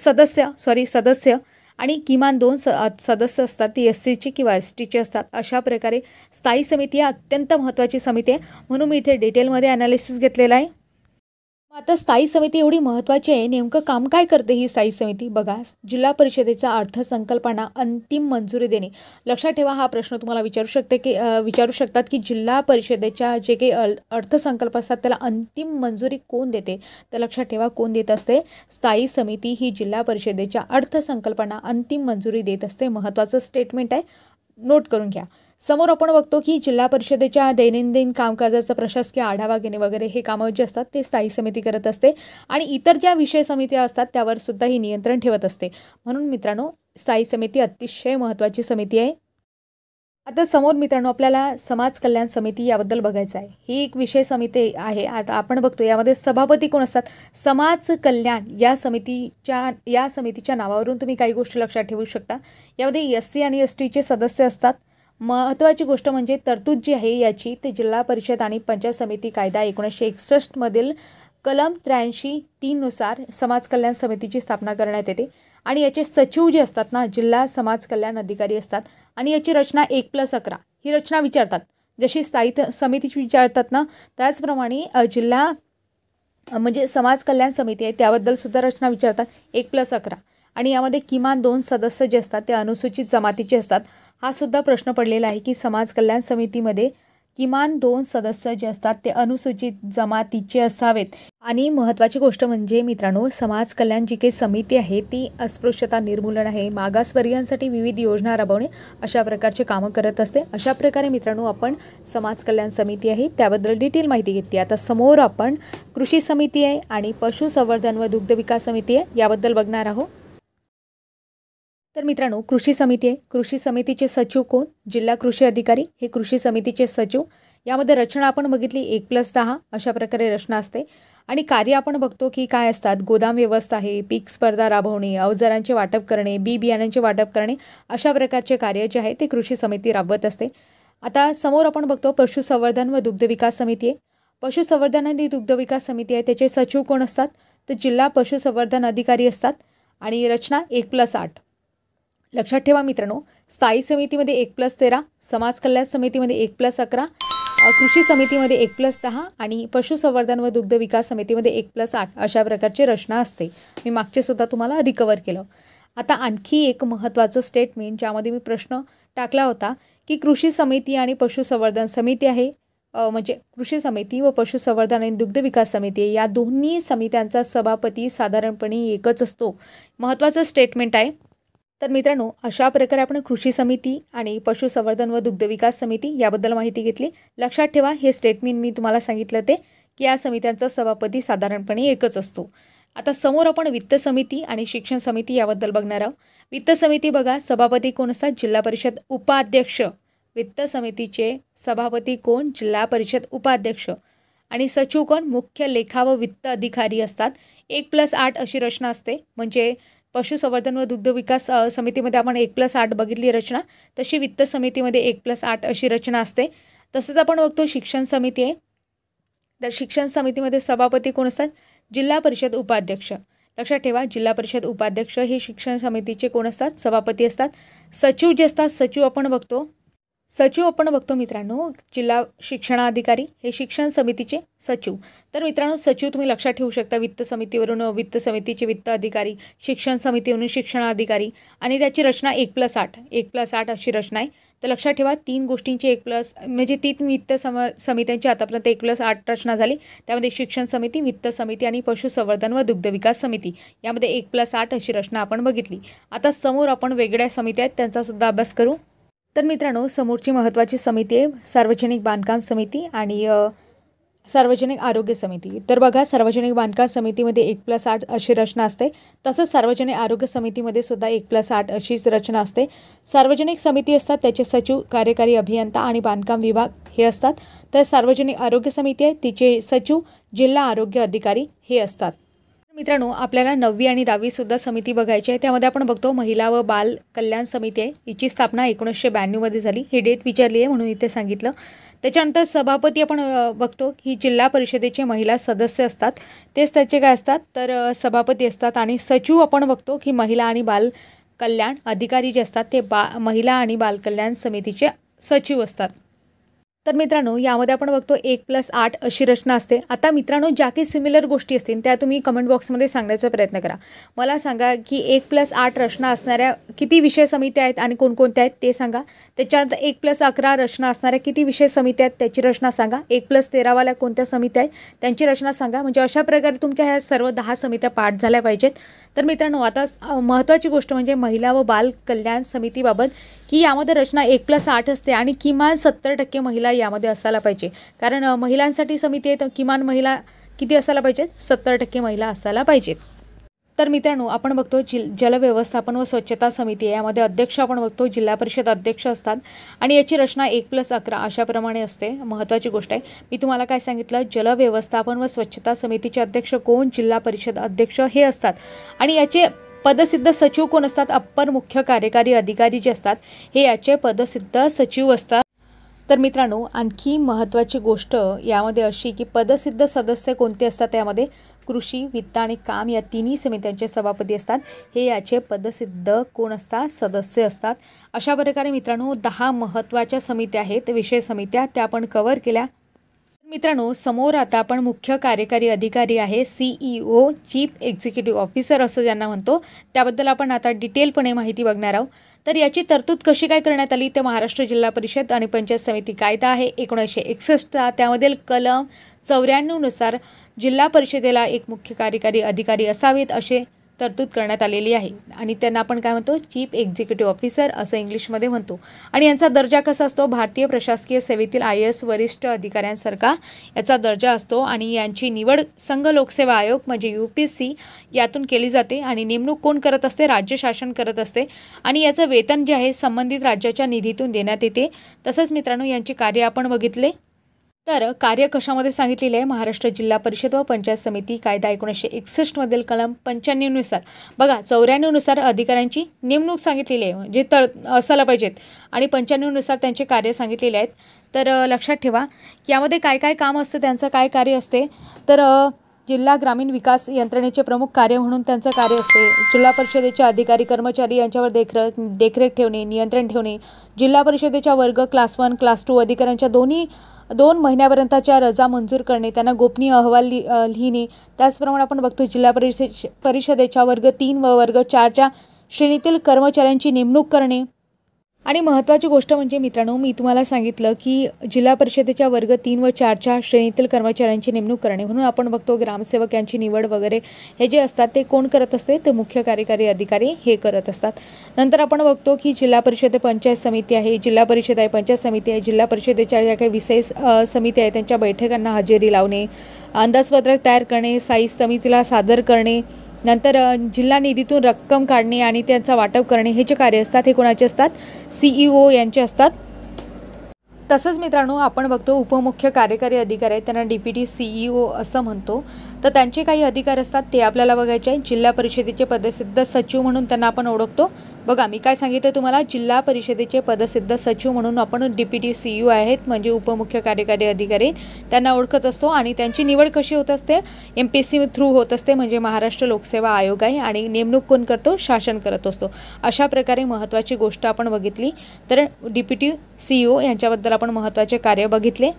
सदस्य आणि किमान 2 सदस्य असतात ती SCची किंवा STचे असतात. अशा प्रकारे स्थायी समिती ही अत्यंत महत्त्वाची समिती आहे म्हणून मी इथे डिटेलमध्ये ॲनालिसिस घेतलेला आहे. आता स्थायी समिती एवढी महत्त्वाची आहे, नेमकं काम काय करते ही स्थायी समिती? बघा, जिल्हा परिषदेचा अर्थसंकल्पांना अंतिम मंजुरी देणे. लक्षात ठेवा, हा प्रश्न तुम्हाला विचारू शकतात की जिल्हा परिषदेच्या जे काही अर्थसंकल्प असतात त्याला अंतिम मंजुरी कोण देते? तर लक्षात ठेवा, कोण देत असते? स्थायी समिती ही जिल्हा परिषदेच्या अर्थसंकल्पांना अंतिम मंजुरी देत असते. महत्त्वाचं स्टेटमेंट आहे, नोट करून घ्या. समोर आपण बघतो की जिल्हा परिषदेच्या दैनंदिन कामकाजाचा प्रशासकीय आढावा घेणे वगैरे हे कामं जे असतात ते स्थायी समिती करत असते आणि इतर ज्या विषय समित्या असतात त्यावर सुद्धा ही नियंत्रण ठेवत असते. म्हणून मित्रांनो, स्थायी समिती अतिशय महत्त्वाची समिती आहे. आता समोर मित्रांनो आपल्याला समाज कल्याण समिती याबद्दल बघायचं आहे. ही एक विषय समिती आहे. आता आपण बघतो यामध्ये सभापती कोण असतात? समाज कल्याण या समितीच्या नावावरून तुम्ही काही गोष्टी लक्षात ठेवू शकता. यामध्ये SC आणि STचे सदस्य असतात. महत्त्वाची गोष्ट म्हणजे तरतूद जी आहे याची ते जिल्हा परिषद आणि पंचायत समिती कायदा 1961 मधील कलम 83(3) नुसार समाज कल्याण समितीची स्थापना करण्यात येते आणि याचे सचिव जे असतात ना जिल्हा समाज कल्याण अधिकारी असतात आणि याची रचना 1+11 ही रचना विचारतात. जशी स्थायी समितीची विचारतात ना त्याचप्रमाणे जिल्हा म्हणजे समाज कल्याण समिती आहे त्याबद्दल सुद्धा रचना विचारतात 1+11 आणि यामध्ये किमान 2 सदस्य जे असतात ते अनुसूचित जमातीचे असतात. हा सुद्धा प्रश्न पडलेला आहे की समाज कल्याण समितीमध्ये किमान 2 सदस्य जे असतात ते अनुसूचित जमातीचे असावेत. आणि महत्त्वाची गोष्ट म्हणजे मित्रांनो, समाज कल्याण जी काही समिती आहे ती अस्पृश्यता निर्मूलन आहे, मागासवर्गीयांसाठी विविध योजना राबवणे अशा प्रकारचे कामं करत असते. अशा प्रकारे मित्रांनो आपण समाज कल्याण समिती आहे त्याबद्दल डिटेल माहिती घेतली. आता समोर आपण कृषी समिती आहे आणि पशुसंवर्धन व दुग्ध विकास समिती आहे याबद्दल बघणार आहोत. तर मित्रांनो, कृषी समिती आहे. कृषी समितीचे सचिव कोण? जिल्हा कृषी अधिकारी हे कृषी समितीचे सचिव. यामध्ये रचना आपण बघितली 1+10 अशा प्रकारे रचना असते आणि कार्य आपण बघतो की काय असतात. गोदाम व्यवस्था आहे, पीक स्पर्धा राबवणे, अवजारांचे वाटप करणे, बी बियाण्यांचे वाटप करणे अशा प्रकारचे कार्य जे आहे ते कृषी समिती राबवत असते. आता समोर आपण बघतो पशुसंवर्धन व दुग्ध विकास समिती आहे. पशुसंवर्धन आणि दुग्ध विकास समिती आहे त्याचे सचिव कोण असतात? तर जिल्हा पशुसंवर्धन अधिकारी असतात आणि रचना 1+8. लक्षात ठेवा मित्रांनो, स्थायी समितीमध्ये 1+13, समाज कल्याण समितीमध्ये 1+11, कृषी समितीमध्ये 1+10 आणि पशुसंवर्धन व दुग्ध विकास समितीमध्ये 1+8 अशा प्रकारची रचना असते. मी मागचे सुद्धा तुम्हाला रिकवर केलं. आता आणखी एक महत्त्वाचं स्टेटमेंट ज्यामध्ये मी प्रश्न टाकला होता की कृषी समिती आणि पशुसंवर्धन समिती आहे म्हणजे कृषी समिती व पशुसंवर्धन आणि दुग्ध विकास समिती या दोन्ही समित्यांचा सभापती साधारणपणे एकच असतो. महत्त्वाचं स्टेटमेंट आहे. तर मित्रांनो, अशा प्रकारे आपण कृषी समिती आणि पशुसंवर्धन व दुग्ध विकास समिती याबद्दल माहिती घेतली. लक्षात ठेवा, हे स्टेटमेंट मी तुम्हाला सांगितलं ते की या समित्यांचा सभापती साधारणपणे एकच असतो. आता समोर आपण वित्त समिती आणि शिक्षण समिती याबद्दल बघणार आहोत। वित्त समिती बघा, सभापती कोण असतात? जिल्हा परिषद उपाध्यक्ष। वित्त समितीचे सभापती कोण? जिल्हा परिषद उपाध्यक्ष। आणि सचिव कोण? मुख्य लेखा व वित्त अधिकारी असतात। 1+8 अशी रचना असते, म्हणजे पशुसंवर्धन व दुग्ध विकास समितीमध्ये आपण 1+8 बघितली रचना, तशी वित्त समितीमध्ये 1+8 अशी रचना असते। तसंच आपण बघतो शिक्षण समिती आहे, तर शिक्षण समितीमध्ये सभापती कोण असतात? जिल्हा परिषद उपाध्यक्ष। लक्षात ठेवा, जिल्हा परिषद उपाध्यक्ष हे शिक्षण समितीचे कोण असतात? सभापती असतात। सचिव जे असतात, सचिव आपण बघतो मित्रांनो, जिल्हा शिक्षणाधिकारी हे शिक्षण समितीचे सचिव। तर मित्रांनो, सचिव तुम्ही लक्षात ठेवू शकता, वित्त समितीवरून वित्त समितीचे वित्त अधिकारी, शिक्षण समितीवरून शिक्षणाधिकारी, आणि त्याची रचना 1+8 अशी रचना आहे। तर लक्षात ठेवा, 3 गोष्टींची 3 वित्त समित्यांची आतापर्यंत 1+8 रचना झाली। त्यामध्ये शिक्षण समिती, वित्त समिती आणि पशुसंवर्धन व दुग्ध विकास समिती यामध्ये 1+8 अशी रचना आपण बघितली। आता समोर आपण वेगळ्या समित्या आहेत त्यांचा सुद्धा अभ्यास करू। तर मित्रांनो, समोरची महत्त्वाची समिती आहे सार्वजनिक बांधकाम समिती आणि सार्वजनिक आरोग्य समिती। तर बघा, सार्वजनिक बांधकाम समितीमध्ये 1+8 अशी रचना असते, तसंच सार्वजनिक आरोग्य समितीमध्ये सुद्धा 1+8 अशीच रचना असते। सार्वजनिक समिती असतात, त्याचे सचिव, कार्यकारी अभियंता आणि बांधकाम विभाग हे असतात। तर सार्वजनिक आरोग्य समिती आहे, तिचे सचिव, जिल्हा आरोग्य अधिकारी हे असतात। मित्रांनो, आपल्याला 9वी आणि 10वी सुद्धा समिती बघायची आहे। त्यामध्ये आपण बघतो महिला व बाल कल्याण समिती आहे, हिची स्थापना 1992 मध्ये झाली। ही डेट विचारली आहे म्हणून इथे सांगितलं। त्याच्यानंतर सभापती आपण बघतो की जिल्हा परिषदेचे महिला सदस्य असतात, तेच त्याचे काय असतात? तर सभापती असतात। आणि सचिव आपण बघतो की महिला आणि बाल कल्याण अधिकारी जे असतात ते महिला आणि बाल कल्याण समितीचे सचिव असतात। तर मित्रांनो, यामध्ये आपण बघतो 1+8 अशी रचना असते। आता मित्रांनो, ज्या काही सिमिलर गोष्टी असतील त्या तुम्ही कमेंट बॉक्समध्ये सांगण्याचा प्रयत्न करा। मला सांगा की 1+8 रचना असणाऱ्या किती विषय समित्या आहेत आणि कोणकोणत्या आहेत ते सांगा। त्याच्यानंतर 1+11 रचना असणाऱ्या किती विषय समित्या आहेत त्याची रचना सांगा। 1+13 वाल्या कोणत्या समित्या आहेत त्यांची रचना सांगा। म्हणजे अशा प्रकारे तुमच्या ह्या सर्व 10 समित्या पाठ झाल्या पाहिजेत। तर मित्रांनो, आता महत्त्वाची गोष्ट म्हणजे महिला व बाल कल्याण समितीबाबत की यामध्ये रचना 1+8 असते आणि किमान 70% महिला यामध्ये असायला पाहिजे, कारण महिलांसाठी समिती आहे तर किमान महिला किती असायला पाहिजेत? 70% महिला असायला पाहिजेत। तर मित्रांनो, आपण बघतो जलव्यवस्थापन व स्वच्छता समिती आहे, यामध्ये अध्यक्ष आपण बघतो जिल्हा परिषद अध्यक्ष असतात आणि याची रचना 1+11 अशाप्रमाणे असते। महत्त्वाची गोष्ट आहे, मी तुम्हाला काय सांगितलं, जलव्यवस्थापन व स्वच्छता समितीचे अध्यक्ष कोण? जिल्हा परिषद अध्यक्ष हे असतात। आणि याचे पदसिद्ध सचिव कोण असतात? अप्पर मुख्य कार्यकारी अधिकारी जे असतात हे याचे पदसिद्ध सचिव असतात। तर मित्रांनो, आणखी महत्त्वाची गोष्ट यामध्ये अशी की पदसिद्ध सदस्य कोणते असतात? त्यामध्ये कृषी, वित्त आणि काम या तिन्ही समित्यांचे सभापती असतात, हे याचे पदसिद्ध कोण असतात? सदस्य असतात। अशा प्रकारे मित्रांनो 10 महत्त्वाच्या समित्या आहेत, विषय समित्या, त्या आपण कव्हर केल्या। मित्रांनो, समोर आता आपण मुख्य कार्यकारी अधिकारी आहे, CEO चीफ एक्झिक्युटिव्ह ऑफिसर असं ज्यांना म्हणतो, त्याबद्दल आपण आता डिटेलपणे माहिती बघणार आहोत। तर याची तरतूद कशी काय करण्यात आली? तर महाराष्ट्र जिल्हा परिषद आणि पंचायत समिती कायदा आहे 1961, त्यामधील कलम 94 नुसार जिल्हा परिषदेला एक मुख्य कार्यकारी अधिकारी असावेत असे तरतूद करण्यात आलेली आहे आणि त्यांना आपण काय म्हणतो? चीफ एक्झिक्युटिव्ह ऑफिसर असं इंग्लिशमध्ये म्हणतो। आणि यांचा दर्जा कसा असतो? भारतीय प्रशासकीय सेवेतील IAS वरिष्ठ अधिकाऱ्यांसारखा याचा दर्जा असतो आणि यांची निवड संघ लोकसेवा आयोग म्हणजे UPSC यातून केली जाते आणि नेमणूक कोण करत असते? राज्य शासन करत असते आणि याचं वेतन जे आहे संबंधित राज्याच्या निधीतून देण्यात येते। तसंच मित्रांनो, यांचे कार्य आपण बघितले, तर कार्य कशामध्ये सांगितलेले आहे? महाराष्ट्र जिल्हा परिषद व पंचायत समिती कायदा 1961 मधील कलम 95 नुसार बघा, 94 नुसार अधिकाऱ्यांची नेमणूक सांगितलेली आहे, म्हणजे असायला पाहिजेत, आणि 95 नुसार त्यांचे कार्य सांगितलेले आहेत। तर लक्षात ठेवा यामध्ये काय काय काम असते, त्यांचं काय कार्य असते? तर जिल्हा ग्रामीण विकास यंत्रणेचे प्रमुख कार्य म्हणून त्यांचं कार्य असते। जिल्हा परिषदेचे अधिकारी कर्मचारी यांच्यावर देखरेख ठेवणे, नियंत्रण ठेवणे, जिल्हा परिषदेच्या वर्ग क्लास 1, क्लास 2 अधिकाऱ्यांच्या 2 महिन्यापर्यंतच्या रजा मंजूर करणे, त्यांना गोपनीय अहवाल लिहिणे। त्याचप्रमाणे आपण बघतो जिल्हा परिषदेच्या वर्ग 3 व वर्ग 4च्या श्रेणीतील कर्मचाऱ्यांची नेमणूक करणे, आणि महत्त्वाची गोष्ट म्हणजे मित्रांनो, मी तुम्हाला सांगितलं की जिल्हा परिषदेच्या वर्ग 3 व 4च्या श्रेणीतील कर्मचाऱ्यांची नेमणूक करणे, म्हणून आपण बघतो ग्रामसेवक यांची निवड वगैरे हे जे असतात ते कोण करत असते, ते मुख्य कार्यकारी अधिकारी हे करत असतात। नंतर आपण बघतो की जिल्हा परिषद पंचायत समिती आहे, जिल्हा परिषद आहे, पंचायत समिती आहे, जिल्हा परिषदेच्या ज्या काही विषय समिती आहे त्यांच्या बैठकांना हजेरी लावणे, अंदाजपत्रक तयार करणे, स्थायी समितीला सादर करणे, नंतर जिल्हा निधीतून रक्कम काढणे आणि त्यांचा वाटप करणे हे जे कार्य असतात हे कोणाचे असतात, CEO यांचे असतात। तसंच मित्रांनो आपण बघतो उपमुख्य कार्यकारी अधिकारी आहेत, त्यांना डेप्युटी CEO असं म्हणतो। तर त्यांचे काही अधिकार असतात ते आपल्याला बघायचे आहे। जिल्हा परिषदेचे पदसिद्ध सचिव म्हणून त्यांना आपण ओळखतो। बघा मी काय सांगितलं तुम्हाला, जिल्हा परिषदेचे पदसिद्ध सचिव म्हणून आपण डेप्युटी CEO आहेत, म्हणजे उपमुख्य कार्यकारी अधिकारी त्यांना ओळखत असतो। आणि त्यांची निवड कशी होत असते, MPSC थ्रू होत असते, म्हणजे महाराष्ट्र लोकसेवा आयोग आहे, आणि नेमणूक कोण करतो, शासन करत असतो। अशा प्रकारे महत्त्वाची गोष्ट आपण बघितली। तर डेप्युटी CEO यांच्याबद्दल आपण महत्त्वाचे कार्य बघितले।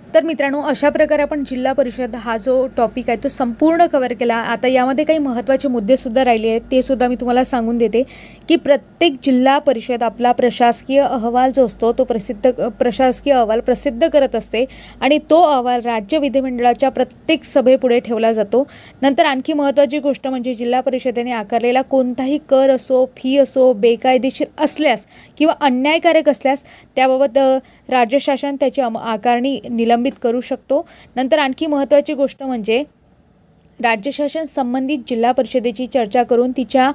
तर मित्रांनो अशा प्रकारे आपण जिल्हा परिषद हा जो टॉपिक आहे तो संपूर्ण कव्हर केला। आता यामध्ये काही महत्त्वाचे मुद्दे सुद्धा राहिले आहेत, ते सुद्धा मी तुम्हाला सांगून देते की प्रत्येक जिल्हा परिषद आपला प्रशासकीय अहवाल जो असतो तो प्रशासकीय अहवाल प्रसिद्ध करत असते, आणि तो अहवाल राज्य विधिमंडळाच्या प्रत्येक सभेपुढे ठेवला जातो। नंतर आणखी महत्त्वाची गोष्ट म्हणजे जिल्हा परिषदेने आकारलेला कोणताही कर असो, फी असो, बेकायदेशीर असल्यास किंवा अन्यायकारक असल्यास त्याबाबत राज्य शासन त्याची आकारणी निलंबित करू शकतो। नंतर आणखी महत्त्वाची गोष्ट म्हणजे राज्य शासन संबंधित जिल्हा परिषदेची चर्चा करून तिच्या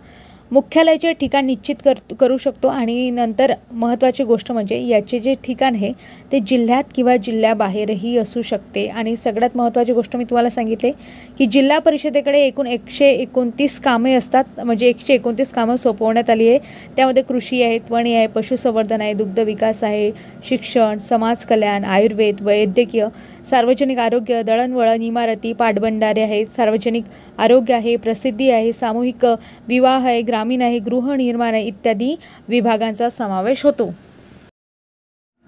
मुख्यालयाचे ठिकाण निश्चित करू शकतो। आणि नंतर महत्त्वाची गोष्ट म्हणजे याचे जे ठिकाण आहे ते जिल्ह्यात किंवा जिल्ह्याबाहेरही असू शकते। आणि सगळ्यात महत्त्वाची गोष्ट मी तुम्हाला सांगितले की जिल्हा परिषदेकडे एकूण 129 कामे असतात, म्हणजे 129 कामं सोपवण्यात आली आहे। त्यामध्ये कृषी आहे, वणी आहे, पशुसंवर्धन आहे, दुग्ध विकास आहे, शिक्षण, समाज कल्याण, आयुर्वेद, वैद्यकीय, सार्वजनिक आरोग्य, दळणवळण, इमारती, पाटबंधारे आहेत, सार्वजनिक आरोग्य आहे, प्रसिद्धी आहे, सामूहिक विवाह आहे, ग्रामीण आहे, गृहनिर्माण आहे इत्यादी विभागांचा समावेश होतो।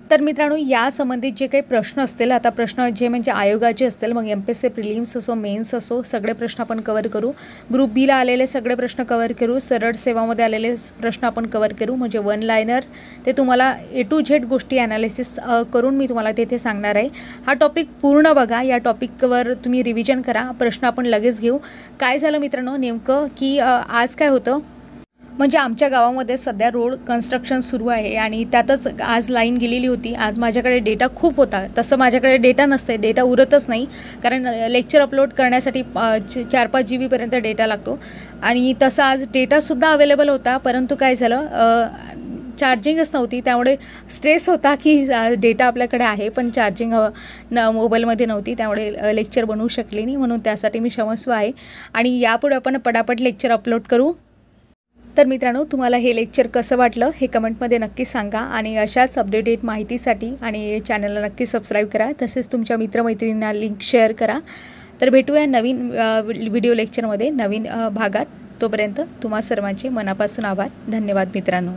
तर मित्रांनो या संबंधित जे काही प्रश्न असतील, आता प्रश्न जे म्हणजे आयोगाचे असतील, मग MPSC प्रिलिम्स असो, मेन्स असो, सगळे प्रश्न आपण कव्हर करू। ग्रुप बीला आलेले सगळे प्रश्न कव्हर करू, सरळ सेवामध्ये आलेले प्रश्न आपण कव्हर करू, म्हणजे वन लायनर ते तुम्हाला A to Z गोष्टी ॲनालिसिस करून मी तुम्हाला तेथे सांगणार आहे। हा टॉपिक पूर्ण बघा, या टॉपिकवर तुम्ही रिव्हिजन करा, प्रश्न आपण लगेच घेऊ। काय झालं मित्रांनो नेमकं की आज काय होतं, म्हणजे आमच्या गावामध्ये सध्या रोड कन्स्ट्रक्शन सुरू आहे आणि त्यातच आज लाईन गेलेली होती। आज माझ्याकडे डेटा खूप होता, तसं माझ्याकडे डेटा नसते, डेटा उरतच नाही, कारण लेक्चर अपलोड करण्यासाठी 4-5 GB पर्यंत डेटा लागतो, आणि तसं आज डेटासुद्धा अवेलेबल होता, परंतु काय झालं चार्जिंगच नव्हती, त्यामुळे स्ट्रेस होता की डेटा आपल्याकडे आहे पण चार्जिंग मोबाईलमध्ये नव्हती, त्यामुळे लेक्चर बनवू शकले नाही, म्हणून त्यासाठी मी क्षमस्व आहे। आणि यापुढे आपण पटापट लेक्चर अपलोड करू। तर मित्रांनो तुम्हाला हे लेक्चर कसं वाटलं हे कमेंटमध्ये नक्की सांगा, आणि अशाच अपडेटेड माहितीसाठी आणि चॅनलला नक्की सबस्क्राईब करा, तसेच तुमच्या मित्रमैत्रिणींना लिंक शेअर करा। तर भेटूया नवीन व्हिडिओ लेक्चरमध्ये नवीन भागात। तोपर्यंत तुम्हा सर्वांचे मनापासून आभार, धन्यवाद मित्रांनो।